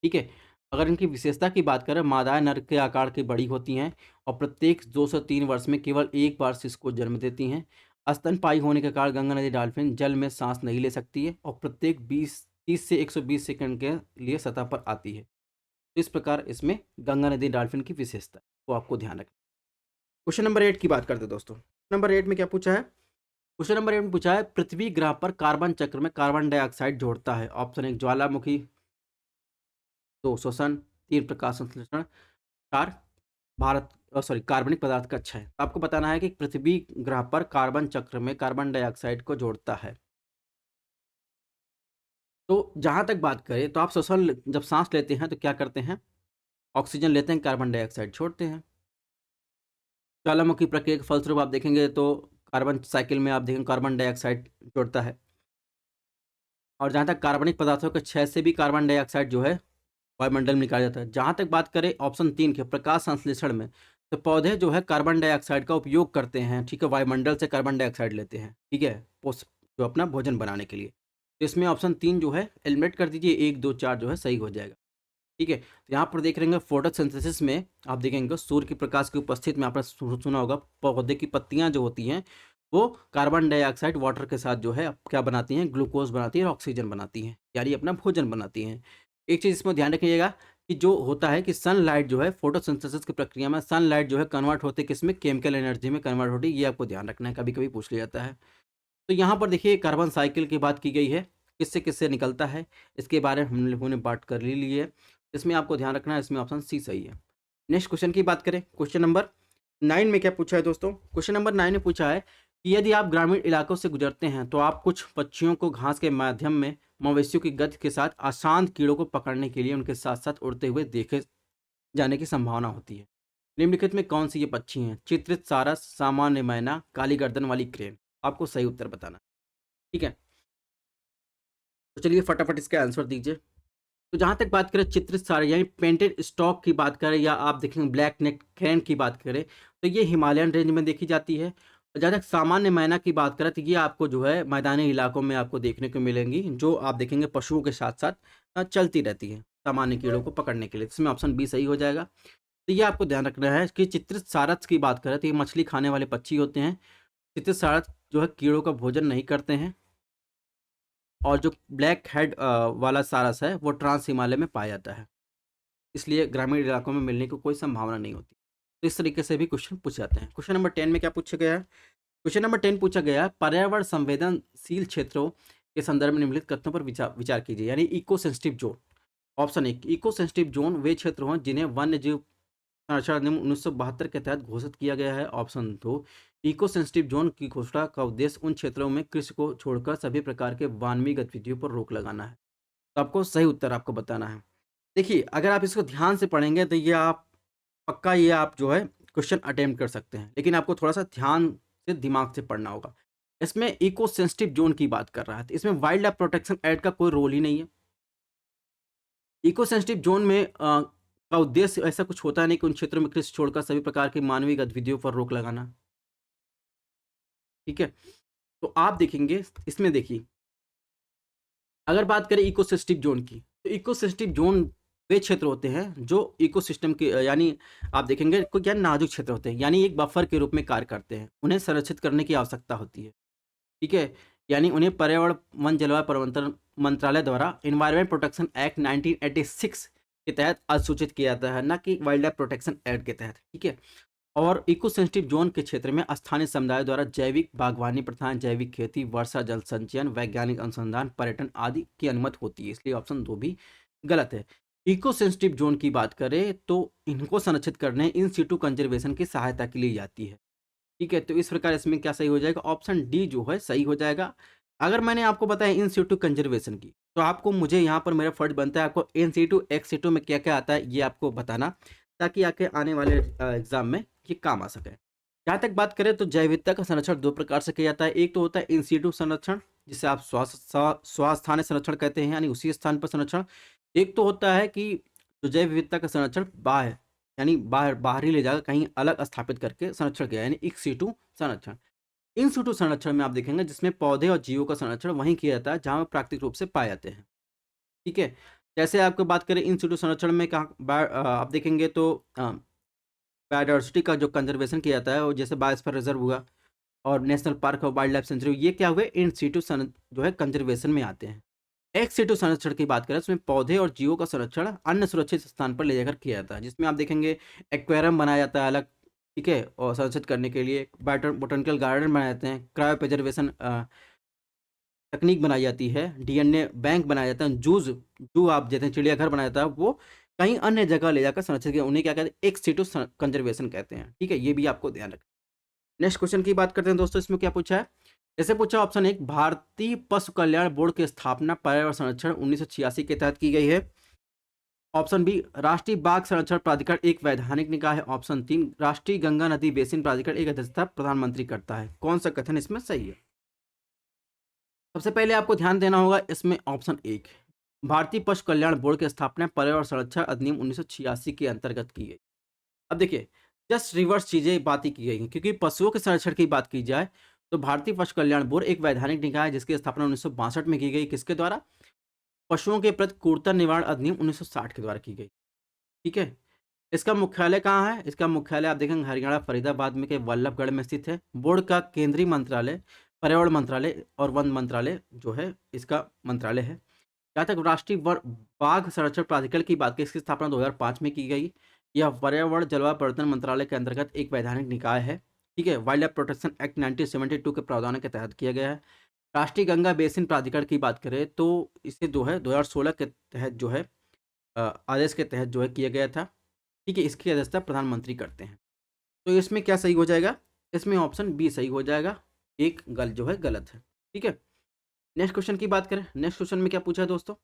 ठीक है। अगर इनकी विशेषता की बात करें मादाएं नर के आकार की बड़ी होती हैं और प्रत्येक 2 से 3 वर्ष में केवल एक बार शिशु को जन्म देती हैं। स्तनपायी होने के कारण गंगा नदी डॉल्फिन जल में सांस नहीं ले सकती है और प्रत्येक 30 से 120 सेकंड के लिए सतह पर आती है। तो इस प्रकार इसमें गंगा नदी डॉल्फिन की विशेषता है, वो आपको ध्यान रखना। क्वेश्चन नंबर 8 की बात करते हैं दोस्तों। नंबर 8 में क्या पूछा है? क्वेश्चन नंबर 8 में पूछा है पृथ्वी ग्रह पर कार्बन चक्र में कार्बन डाइऑक्साइड जोड़ता है। ऑप्शन 1 ज्वालामुखी, 2 श्वसन, 3 प्रकाश संश्लेषण, 4 कार्बनिक पदार्थ का अच्छा है। तो आपको बताना है कि पृथ्वी ग्रह पर कार्बन चक्र में कार्बन डाइऑक्साइड को जोड़ता है। तो जहाँ तक बात करें तो आप श्वसन जब सांस लेते हैं तो क्या करते हैं? ऑक्सीजन लेते हैं, कार्बन डाइऑक्साइड छोड़ते हैं। ज्वालामुखी प्रक्रिया के फलस्वरूप आप देखेंगे तो कार्बन साइकिल में आप देखेंगे कार्बन डाइऑक्साइड जोड़ता है। और जहाँ तक कार्बनिक पदार्थों के क्षय से भी कार्बन डाइऑक्साइड जो है वायुमंडल में निकाला जाता है। जहाँ तक बात करें ऑप्शन 3 के प्रकाश संश्लेषण में, तो पौधे जो है कार्बन डाइऑक्साइड का उपयोग करते हैं, ठीक है, वायुमंडल से कार्बन डाइऑक्साइड लेते हैं, ठीक है, जो अपना भोजन बनाने के लिए। तो इसमें ऑप्शन 3 जो है एलिमिनेट कर दीजिए, 1, 2, 4 जो है सही हो जाएगा, ठीक है। तो यहाँ पर देख रहेंगे फोटोसिंथेसिस में आप देखेंगे सूर्य के प्रकाश की उपस्थिति में आपने सुना होगा पौधे की पत्तियाँ जो होती हैं वो कार्बन डाइऑक्साइड वाटर के साथ जो है क्या बनाती हैं? ग्लूकोज बनाती हैं और ऑक्सीजन बनाती हैं, यानी अपना भोजन बनाती हैं। एक चीज़ इसमें ध्यान रखिएगा कि जो होता है कि सनलाइट जो है फोटोसिंथेसिस की प्रक्रिया में सनलाइट जो है कन्वर्ट होते किसमें? केमिकल एनर्जी में कन्वर्ट होती है, ये आपको ध्यान रखना है, कभी-कभी पूछ लिया जाता है। तो यहाँ पर देखिए कार्बन साइकिल की बात की गई है, किससे-किससे निकलता है, इसके बारे में हम लोगों ने बात कर ही ली है। इसमें आपको ध्यान रखना है, इसमें ऑप्शन सी सही है। नेक्स्ट क्वेश्चन की बात करें, क्वेश्चन नंबर 9 में क्या पूछा है दोस्तों? क्वेश्चन नंबर 9 में पूछा है कि यदि आप ग्रामीण इलाकों से गुजरते हैं, तो आप कुछ पक्षियों को घास के माध्यम में मवेशियों की गति के साथ अशांत कीड़ों को पकड़ने के लिए उनके साथ-साथ उड़ते हुए देखे जाने की संभावना होती है। निम्नलिखित में कौन-सी ये पक्षी हैं? चित्रित सारस, सामान्य मैना, काली गर्दन वाली क्रेन। आपको सही उत्तर बताना है, ठीक है? तो चलिए फटाफट इसका आंसर दीजिए। तो जहाँ तक बात करें चित्रित सारस यानी पेंटेड स्टॉक की बात करें या आप देखेंगे ब्लैक नेक क्रेन की बात करें, तो ये हिमालयन रेंज में देखी जाती है। और जहाँ तक सामान्य मैना की बात करें तो ये आपको जो है मैदानी इलाकों में आपको देखने को मिलेंगी, जो आप देखेंगे पशुओं के साथ-साथ चलती रहती हैं, सामान्य कीड़ों को पकड़ने के लिए। इसमें ऑप्शन बी सही हो जाएगा। तो ये आपको ध्यान रखना है कि चित्रित सारस की बात करें तो ये मछली खाने वाले पक्षी होते हैं। चित्रित सारस जो है कीड़ों का भोजन नहीं करते हैं और जो ब्लैक हेड वाला सारस है वो ट्रांस हिमालय में पाया जाता है। इसलिए ग्रामीण इलाकों में मिलने की कोई संभावना नहीं होती। तो इस तरीके से भी क्वेश्चन पूछे जाते हैं। क्वेश्चन नंबर 10 में क्या पूछा गया है? क्वेश्चन नंबर 10 पूछा गया है पर्यावरण संवेदनशील क्षेत्रों के संदर्भ में निम्नलिखित कथनों पर विचार कीजिए, यानी eco sensitive zone. Option 1 eco sensitive zone वे क्षेत्र हों जिन्हें वन्य जीव संरक्षण अधिनियम 1972 के तहत घोषित किया गया है। ऑप्शन 2, इको सेंसिटिव जोन की घोषणा का उद्देश्य उन क्षेत्रों में कृषि को छोड़कर सभी प्रकार के मानवीय गतिविधियों पर रोक लगाना है। तो आपको सही उत्तर आपको बताना है। देखिए, अगर आप इसको ध्यान से पढ़ेंगे तो ये आप पक्का ये आप जो है क्वेश्चन अटेम्प्ट कर सकते हैं, लेकिन आपको थोड़ा-सा ध्यान से दिमाग से पढ़ना होगा। इसमें इको सेंसिटिव ज़ोन की बात कर रहा है, तो इसमें वाइल्ड लाइफ प्रोटेक्शन एक्ट का कोई रोल ही नहीं है। इको सेंसिटिव ज़ोन में का उद्देश्य ऐसा कुछ होता नहीं कि उन क्षेत्रों में कृषि छोड़कर सभी प्रकार की मानवीय गतिविधियों पर रोक लगाना, ठीक है? तो आप देखेंगे इसमें देखिए, अगर बात करें इकोसिस्टिक ज़ोन की, तो इकोसिस्टिक ज़ोन वे क्षेत्र होते हैं जो इकोसिस्टम के यानी आप देखेंगे कोई क्या नाजुक क्षेत्र होते हैं, यानी एक बफर के रूप में कार्य करते हैं। उन्हें संरक्षित करने की आवश्यकता होती है, ठीक है? यानी उन्हें पर्यावरण, वन जलवायु परिवर्तन मंत्रालय द्वारा एनवायरनमेंट प्रोटेक्शन एक्ट 1986 के तहत अधिसूचित किया जाता है, ना कि वाइल्ड लाइफ प्रोटेक्शन एक्ट के तहत, ठीक है? और इको सेंसिटिव जोन के क्षेत्र में स्थानीय समुदाय द्वारा जैविक बागवानी प्रथाएं, जैविक खेती, वर्षा जल संचयन, वैज्ञानिक अनुसंधान, पर्यटन आदि की अनुमति होती है, इसलिए ऑप्शन 2 भी गलत है। इको सेंसिटिव जोन की बात करें तो इनको संरक्षित करने इन सिटू कंजर्वेशन की सहायता की ली जाती है, ठीक है? तो इस प्रकार इसमें क्या सही हो जाएगा? ऑप्शन डी जो है सही हो जाएगा। अगर मैंने आपको बताया इन सिटू कंजर्वेशन की, तो आपको मुझे यहाँ पर मेरा फर्ज बनता है आपको इन सिटू, एक्स सिटू में क्या-क्या आता है ये आपको बताना, ताकि आगे आने वाले एग्ज़ाम में ये काम आ सके। जहाँ तक बात करें तो जैव विविधता का संरक्षण 2 प्रकार से किया जाता है। एक तो होता है इन सिटू संरक्षण, जिसे आप स्वास्थानीय संरक्षण कहते हैं, यानी उसी स्थान पर संरक्षण। एक तो होता है कि जो जैव विविधता का संरक्षण बाह्य, यानी बाहर ही ले जाकर कहीं अलग स्थापित करके संरक्षण किया, यानी इन सिटू संरक्षण। इन सिटू संरक्षण में आप देखेंगे जिसमें पौधे और जीवों का संरक्षण वहीं किया जाता है जहाँ वे प्राकृतिक रूप से पाए जाते हैं, ठीक है? जैसे आपको बात करें इन सिटू संरक्षण में आप देखेंगे तो बायोडायवर्सिटी का जो कंजर्वेशन किया जाता है, वो जैसे बायोस्फीयर रिजर्व हुआ और नेशनल पार्क और वाइल्ड लाइफ सेंचुरी, ये क्या हुए इन सिटू जो है कंजर्वेशन में आते हैं। एक्स सिटू संरक्षण की बात करें उसमें पौधे और जीवों का संरक्षण अन्य सुरक्षित स्थान पर ले जाकर किया जाता है, जिसमें आप देखेंगे एक्वेरियम बनाया जाता है अलग, ठीक है? और संरक्षित करने के लिए बोटेनिकल गार्डन बनाए जाते हैं, क्रायो प्रिजर्वेशन तकनीक बनाई जाती है, डीएनए बैंक बनाया जाता है, जू आप जैसे चिड़ियाघर बनाया जाता है, वो कहीं अन्य जगह ले जाकर संरक्षित किया, उन्हें क्या कहते हैं? एक्स सिटू कंजर्वेशन कहते हैं, ठीक है? ये भी आपको ध्यान रखना। नेक्स्ट क्वेश्चन की बात करते हैं दोस्तों, इसमें क्या पूछा है? जैसे पूछा ऑप्शन 1, भारतीय पशु कल्याण बोर्ड की स्थापना पर्यावरण संरक्षण 1986 के तहत की गई है। ऑप्शन बी, राष्ट्रीय बाघ संरक्षण प्राधिकरण एक वैधानिक निकाय है। ऑप्शन 3, राष्ट्रीय गंगा नदी बेसिन प्राधिकरण एक अध्यक्षता प्रधानमंत्री करता है। कौन सा कथन इसमें सही है? सबसे पहले आपको ध्यान देना होगा इसमें ऑप्शन 1, भारतीय पशु कल्याण बोर्ड की स्थापना पर्यावरण संरक्षण अधिनियम 1986 के अंतर्गत की गई। अब देखिए, जस्ट रिवर्स चीज़ें बातें की गई हैं, क्योंकि पशुओं के संरक्षण की बात की जाए तो भारतीय पशु कल्याण बोर्ड एक वैधानिक निकाय है जिसकी स्थापना 1962 में की गई। किसके द्वारा? पशुओं के प्रति क्रूरता निवारण अधिनियम 1960 के द्वारा की गई, ठीक है? इसका मुख्यालय कहाँ है? इसका मुख्यालय आप देखेंगे हरियाणा फरीदाबाद में के वल्लभगढ़ में स्थित है। बोर्ड का केंद्रीय मंत्रालय पर्यावरण मंत्रालय और वन मंत्रालय जो है इसका मंत्रालय है। जहाँ तक राष्ट्रीय बाघ संरक्षण प्राधिकरण की बात की, इसकी स्थापना 2005 में की गई। यह पर्यावरण जलवायु परिवर्तन मंत्रालय के अंतर्गत एक वैधानिक निकाय है, ठीक है? वाइल्ड लाइफ प्रोटेक्शन एक्ट 1972 के प्रावधानों के तहत किया गया है। राष्ट्रीय गंगा बेसिन प्राधिकरण की बात करें तो इसे जो है 2016 के तहत जो है आदेश के तहत जो है किया गया था, ठीक है? इसकी अध्यक्षता प्रधानमंत्री करते हैं। तो इसमें क्या सही हो जाएगा? इसमें ऑप्शन बी सही हो जाएगा, एक जो है गलत है, ठीक है? नेक्स्ट क्वेश्चन की बात करें, नेक्स्ट क्वेश्चन में क्या पूछा है दोस्तों?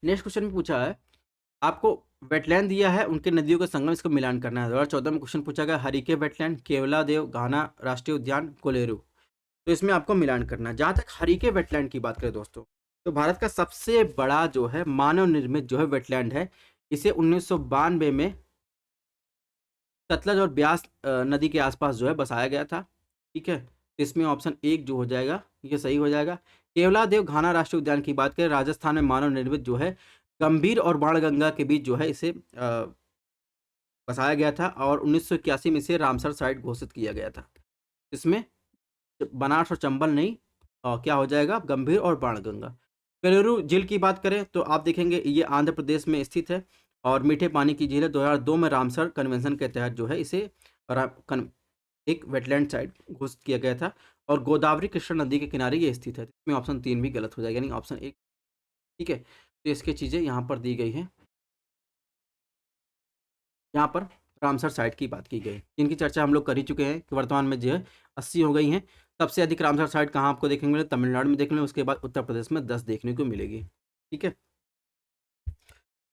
नेक्स्ट क्वेश्चन में पूछा है, आपको वेटलैंड दिया है, उनके नदियों का संगम, इसका मिलान करना है। 2014 में क्वेश्चन पूछा गया हरिके वेटलैंड, केवलादेव घाना राष्ट्रीय उद्यान, कोलेरू। तो इसमें आपको मिलान करना है। जहाँ तक हरिके वेटलैंड की बात करें दोस्तों, तो भारत का सबसे बड़ा जो है मानव निर्मित जो है वेटलैंड है, इसे 1992 में सतलज और ब्यास नदी के आसपास जो है बसाया गया था, ठीक है? तो इसमें ऑप्शन 1 जो हो जाएगा ये सही हो जाएगा। केवलादेव घाना राष्ट्रीय उद्यान की बात करें, राजस्थान में मानव निर्मित जो है गंभीर और बाणगंगा के बीच जो है इसे बसाया गया था और 1981 में इसे रामसर साइट घोषित किया गया था। इसमें बनास और चंबल नहीं, क्या हो जाएगा? गंभीर और बाणगंगा। पेरूरू झील की बात करें तो आप देखेंगे ये आंध्र प्रदेश में स्थित है और मीठे पानी की झील है। 2002 में रामसर कन्वेंशन के तहत जो है इसे एक वेटलैंड साइट घोषित किया गया था और गोदावरी कृष्णा नदी के किनारे ये स्थित है। इसमें ऑप्शन 3 भी गलत हो जाएगा, यानी ऑप्शन 1, ठीक है? तो इसकी चीज़ें यहाँ पर दी गई हैं। यहाँ पर रामसर साइट की बात की गई, जिनकी चर्चा हम लोग कर ही चुके हैं कि वर्तमान में जो है 80 हो गई हैं। सबसे अधिक रामसर साइट कहाँ आपको देखने को मिले? तमिलनाडु में देखने को मिले, उसके बाद उत्तर प्रदेश में 10 देखने को मिलेगी। ठीक है।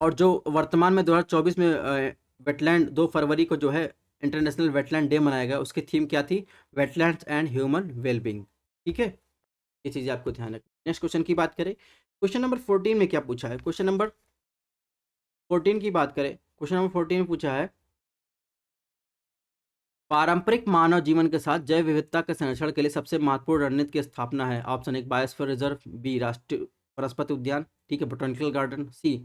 और जो वर्तमान में 2024 में वेटलैंड 2 फरवरी को जो है इंटरनेशनल वेटलैंड डे मनाया गया, उसकी थीम क्या थी? Wetlands and human wellbeing. ठीक है, ये चीज़ें आपको ध्यान रखनी। नेक्स्ट क्वेश्चन की बात करें, क्वेश्चन नंबर 14 में क्या पूछा है? क्वेश्चन नंबर 14 की बात करें, क्वेश्चन नंबर 14 में पूछा है, पारंपरिक मानव जीवन के साथ जैव विविधता के संरक्षण के लिए सबसे महत्वपूर्ण रणनीति की स्थापना है। ऑप्शन 1 बायोस्फीयर रिजर्व, बी राष्ट्रीय वनस्पति उद्यान, ठीक है, बोटैनिकल गार्डन, सी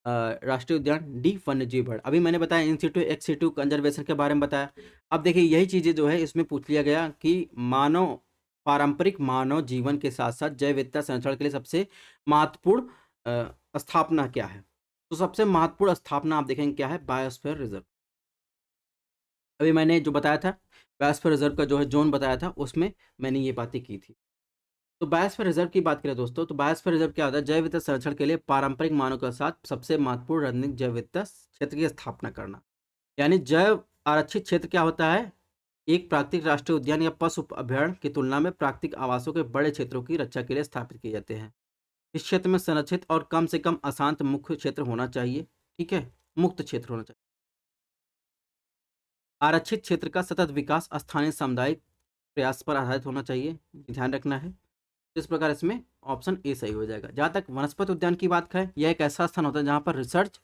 राष्ट्रीय उद्यान, डी वन्यजीव बढ़। अभी मैंने बताया in situ ex situ conservation के बारे में बताया। अब देखिए यही चीज़ें जो है इसमें पूछ लिया गया कि मानव पारंपरिक मानव जीवन के साथ साथ जैव विविधता संरक्षण के लिए सबसे महत्वपूर्ण स्थापना क्या है? तो सबसे महत्वपूर्ण स्थापना आप देखेंगे क्या है? Biosphere reserve. अभी मैंने जो बताया था बायोस्फीयर रिजर्व का जो है जोन बताया था, उसमें मैंने ये बातें की थी। तो बायोस्फीयर रिजर्व की बात करें दोस्तों, तो बायोस्फीयर रिजर्व क्या होता है? जैव विविधता संरक्षण के लिए पारंपरिक मानव के साथ सबसे महत्वपूर्ण रणनीतिक जैव विविधता क्षेत्र की स्थापना करना। यानी जैव आरक्षित क्षेत्र क्या होता है? एक प्राकृतिक राष्ट्रीय उद्यान या पशु अभयारण्य की तुलना में प्राकृतिक आवासों के बड़े क्षेत्रों की रक्षा के लिए स्थापित किए जाते हैं। इस क्षेत्र में संरक्षित और कम से कम अशांत मुख्य क्षेत्र होना चाहिए। ठीक है, मुक्त क्षेत्र होना चाहिए। आरक्षित क्षेत्र का सतत विकास स्थानीय सामुदायिक प्रयास पर आधारित होना चाहिए, ध्यान रखना है। इस प्रकार इसमें ऑप्शन ए सही हो जाएगा। जहाँ तक वनस्पति उद्यान की बात करें, यह एक ऐसा स्थान होता है जहाँ पर रिसर्च,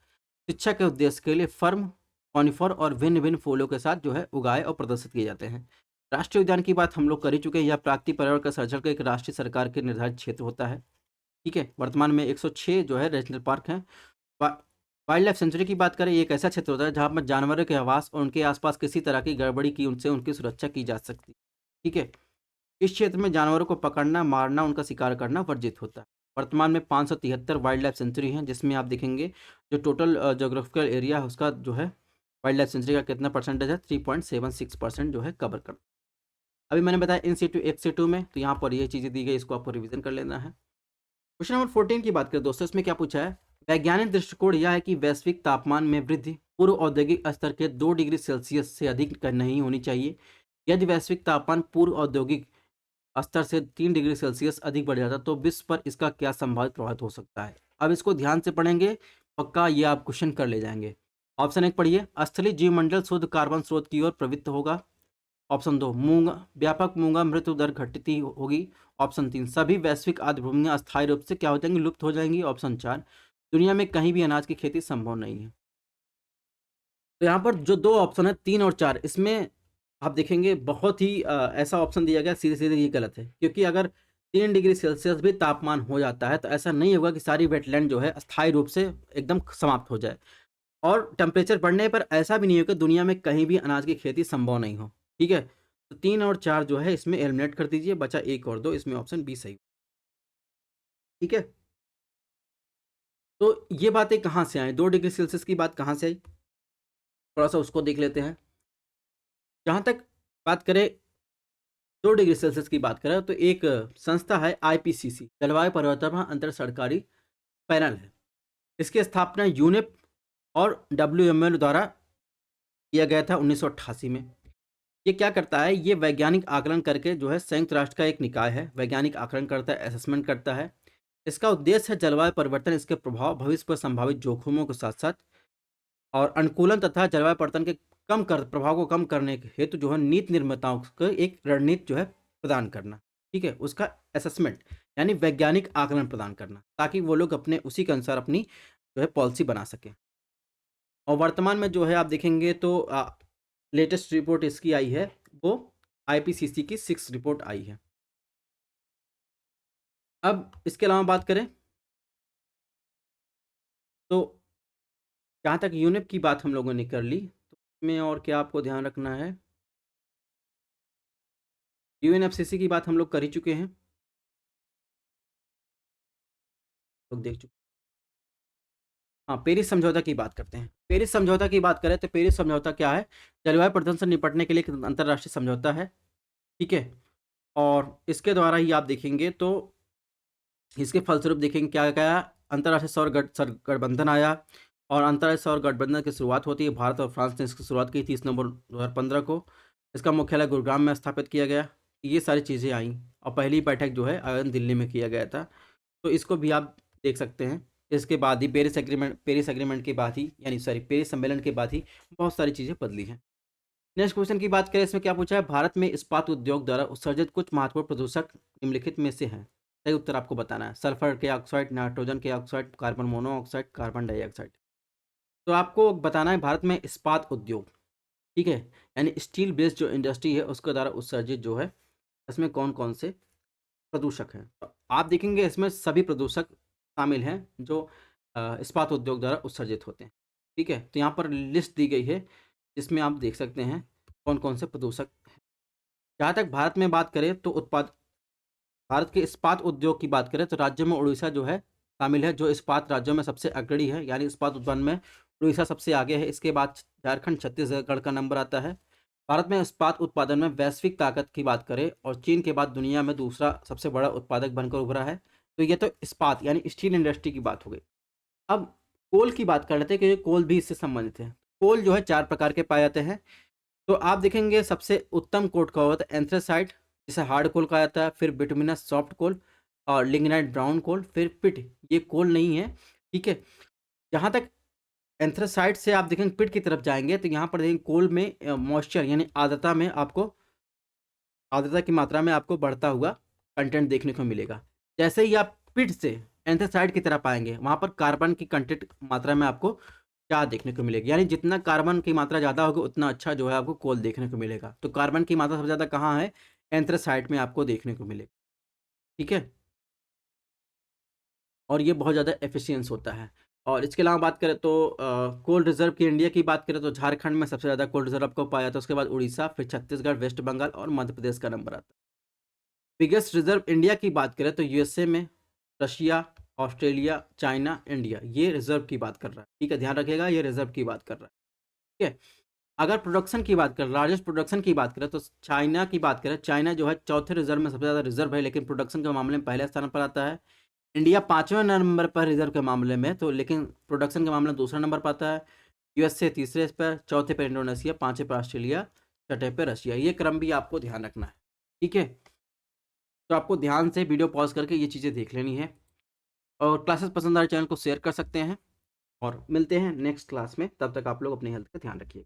शिक्षा के उद्देश्य के लिए फर्म, कॉनिफर और भिन्न भिन्न फूलों के साथ जो है उगाए और प्रदर्शित किए जाते हैं। राष्ट्रीय उद्यान की बात हम लोग कर ही चुके हैं। यह प्राकृतिक पर्यावरण का संरक्षण का एक राष्ट्रीय सरकार के निर्धारित क्षेत्र होता है। ठीक है, वर्तमान में 106 जो है नेशनल पार्क हैं। वाइल्ड लाइफ सेंचुरी की बात करें, ये एक ऐसा क्षेत्र होता है जहाँ पर जानवरों के आवास और उनके आसपास किसी तरह की गड़बड़ी की उनसे उनकी सुरक्षा की जा सकती है। ठीक है, इस क्षेत्र में जानवरों को पकड़ना, मारना, उनका शिकार करना वर्जित होता है। वर्तमान में 573 वाइल्ड लाइफ सेंचुरी हैं, जिसमें आप देखेंगे जो टोटल जोग्राफिकल एरिया है उसका जो है वाइल्ड लाइफ सेंचुरी का कितना परसेंटेज है? 3.76% जो है कवर कर। अभी मैंने बताया इन सीटू एक सीटू में, तो यहाँ पर ये चीज़ें दी गई, इसको आपको रिविजन कर लेना है। क्वेश्चन नंबर 14 की बात करें दोस्तों, इसमें क्या पूछा है? वैज्ञानिक दृष्टिकोण यह है कि वैश्विक तापमान में वृद्धि पूर्व औद्योगिक स्तर के 2 डिग्री सेल्सियस से अधिक नहीं होनी चाहिए। यदि वैश्विक तापमान पूर्व औद्योगिक स्तर से 3 डिग्री सेल्सियस अधिक बढ़ जाता तो विश्व पर इसका क्या संभावित प्रभाव हो सकता है? अब इसको ध्यान से पढ़ेंगे, पक्का ये आप क्वेश्चन कर ले जाएंगे। ऑप्शन 1 पढ़िए, स्थलीय जीवमंडल शुद्ध कार्बन स्रोत की ओर प्रवृत्त होगा। ऑप्शन 2, मूंगा व्यापक मूंगा मृत्यु दर घटती होगी। ऑप्शन 3, सभी वैश्विक आर्द्रभूमियां अस्थायी रूप से क्या हो जाएंगी? लुप्त हो जाएंगी। ऑप्शन 4, दुनिया में कहीं भी अनाज की खेती संभव नहीं है। तो यहाँ पर जो दो ऑप्शन है 3 और 4, इसमें आप देखेंगे बहुत ही ऐसा ऑप्शन दिया गया सीधे सीधे ये गलत है, क्योंकि अगर 3 डिग्री सेल्सियस भी तापमान हो जाता है तो ऐसा नहीं होगा कि सारी वेटलैंड जो है अस्थायी रूप से एकदम समाप्त हो जाए, और टेम्परेचर बढ़ने पर ऐसा भी नहीं हो कि दुनिया में कहीं भी अनाज की खेती संभव नहीं हो। ठीक है, तो 3 और 4 जो है इसमें एलिमिनेट कर दीजिए, बचा 1 और 2, इसमें ऑप्शन बी सही। ठीक है, तो ये बातें कहाँ से आई? 2 डिग्री सेल्सियस की बात कहाँ से आई? थोड़ा सा उसको देख लेते हैं। जहाँ तक बात करें 2 डिग्री सेल्सियस की बात करें तो एक संस्था है आईपीसीसी, जलवायु परिवर्तन अंतर सरकारी पैनल है। इसकी स्थापना यूनेप और डब्ल्यूएमएल द्वारा किया गया था 1988 में। ये क्या करता है? ये वैज्ञानिक आकलन करके जो है संयुक्त राष्ट्र का एक निकाय है, वैज्ञानिक आकलन करता है, असेसमेंट करता है। इसका उद्देश्य है जलवायु परिवर्तन, इसके प्रभाव, भविष्य पर संभावित जोखिमों के साथ साथ और अनुकूलन तथा जलवायु परिवर्तन के कम कर प्रभाव को कम करने के हेतु जो है नीति निर्माताओं को एक रणनीति जो है प्रदान करना। ठीक है, उसका असेसमेंट यानी वैज्ञानिक आकलन प्रदान करना, ताकि वो लोग अपने उसी के अनुसार अपनी जो है पॉलिसी बना सकें। और वर्तमान में जो है आप देखेंगे तो लेटेस्ट रिपोर्ट इसकी आई है, वो आईपीसीसी की 6 रिपोर्ट आई है। अब इसके अलावा बात करें तो जहाँ तक यूनिप की बात हम लोगों ने कर ली, तो इसमें और क्या आपको ध्यान रखना है? यूएनएफसीसी की बात हम लोग कर ही चुके हैं, लोग देख चुके। हाँ, पेरिस समझौता की बात करते हैं। पेरिस समझौता की बात करें तो पेरिस समझौता क्या है? जलवायु परिवर्तन से निपटने के लिए एक अंतर्राष्ट्रीय समझौता है। ठीक है, और इसके द्वारा ही आप देखेंगे तो इसके फलस्वरूप देखेंगे क्या क्या अंतर्राष्ट्रीय सौर गठबंधन आया और अंतर्राष्ट्रीय सौर गठबंधन की शुरुआत होती है। भारत और फ्रांस ने इसकी शुरुआत की 30 नवंबर 2015 को। इसका मुख्यालय गुरुग्राम में स्थापित किया गया। ये सारी चीज़ें आईं और पहली बैठक जो है दिल्ली में किया गया था। तो इसको भी आप देख सकते हैं। इसके बाद ही पेरिस एग्रीमेंट के बाद ही पेरिस सम्मेलन के बाद ही बहुत सारी चीज़ें बदली हैं। नेक्स्ट क्वेश्चन की बात करें, इसमें क्या पूछा है, भारत में इस्पात उद्योग द्वारा उत्सर्जित कुछ महत्वपूर्ण प्रदूषक निम्नलिखित में से हैं। सही उत्तर आपको बताना है। सल्फर के ऑक्साइड, नाइट्रोजन के oxide, carbon monoxide, carbon dioxide. तो आपको बताना है भारत में इस्पात उद्योग, ठीक है, यानी स्टील बेस्ड जो इंडस्ट्री है उसके द्वारा उत्सर्जित जो है इसमें कौन कौन से प्रदूषक हैं। तो आप देखेंगे इसमें सभी प्रदूषक शामिल हैं जो इस्पात उद्योग द्वारा उत्सर्जित होते हैं, ठीक है। तो यहाँ पर लिस्ट दी गई है जिसमें आप देख सकते हैं कौन कौन से प्रदूषक हैं। जहाँ तक भारत में बात करें तो भारत के इस्पात उद्योग की बात करें तो राज्य में उड़ीसा जो है शामिल है, जो इस्पात राज्यों में सबसे अग्रणी है, यानी इस्पात उत्पादन में उड़ीसा सबसे आगे है। इसके बाद झारखंड, छत्तीसगढ़ का नंबर आता है। भारत में इस्पात उत्पादन में वैश्विक ताकत की बात करें और चीन के बाद दुनिया में दूसरा सबसे बड़ा उत्पादक बनकर उभरा है। तो ये तो इस्पात यानी स्टील इंडस्ट्री की बात हो गई। अब कोल की बात कर लेते हैं कि कोल भी इससे संबंधित है। कोल जो है 4 प्रकार के पाए जाते हैं। तो आप देखेंगे सबसे उत्तम कोल का होता है एंथ्रेसाइट, जिसे हार्ड कोल कहा जाता है, फिर बिटुमिनस सॉफ्ट कोल और लिग्नाइट ब्राउन कोल, फिर पिट, ये कोल नहीं है, ठीक है। जहाँ तक एंथ्रेसाइट से आप देखेंगे पिट की तरफ जाएंगे तो यहाँ पर देखेंगे कोल में मॉइस्चर यानी आर्द्रता की मात्रा में आपको बढ़ता हुआ कंटेंट देखने को मिलेगा। जैसे ही आप पिट से एंथ्रेसाइट की तरफ आएंगे वहाँ पर कार्बन की कंटेंट मात्रा में आपको क्या देखने को मिलेगी, यानी जितना कार्बन की मात्रा ज़्यादा होगी उतना अच्छा जो है आपको कोल देखने को मिलेगा। तो कार्बन की मात्रा सबसे ज़्यादा कहाँ है, एंथ्रेसाइट में आपको देखने को मिलेगा, ठीक है। और ये बहुत ज़्यादा एफिशिएंस होता है। और इसके अलावा बात करें तो कोल रिज़र्व की इंडिया की बात करें तो झारखंड में सबसे ज़्यादा कोल रिज़र्व आपको पाया जाता है। उसके बाद उड़ीसा, फिर छत्तीसगढ़, वेस्ट बंगाल और मध्य प्रदेश का नंबर आता है। बिगेस्ट रिज़र्व इंडिया की बात करें तो यूएसए में, रशिया, ऑस्ट्रेलिया, चाइना, इंडिया, ये रिज़र्व की बात कर रहा है, ठीक है, ध्यान रखिएगा ये रिज़र्व की बात कर रहा है, ठीक है। अगर प्रोडक्शन की बात करें, लार्जेस्ट प्रोडक्शन की बात करें तो चाइना की बात करें, चाइना जो है चौथे रिज़र्व में सबसे ज़्यादा रिज़र्व है, लेकिन प्रोडक्शन के मामले में पहले स्थान पर आता है। इंडिया 5वें नंबर पर रिज़र्व के मामले में, तो लेकिन प्रोडक्शन के मामले में दूसरा नंबर पाता है। यूएसए तीसरे पर, चौथे पर इंडोनेशिया, 5वें पर ऑस्ट्रेलिया, छठे पर रशिया। ये क्रम भी आपको ध्यान रखना है, ठीक है। तो आपको ध्यान से वीडियो पॉज करके ये चीज़ें देख लेनी है। और क्लासेस पसंद आ रहे चैनल को शेयर कर सकते हैं और मिलते हैं नेक्स्ट क्लास में। तब तक आप लोग अपनी हेल्थ का ध्यान रखिए।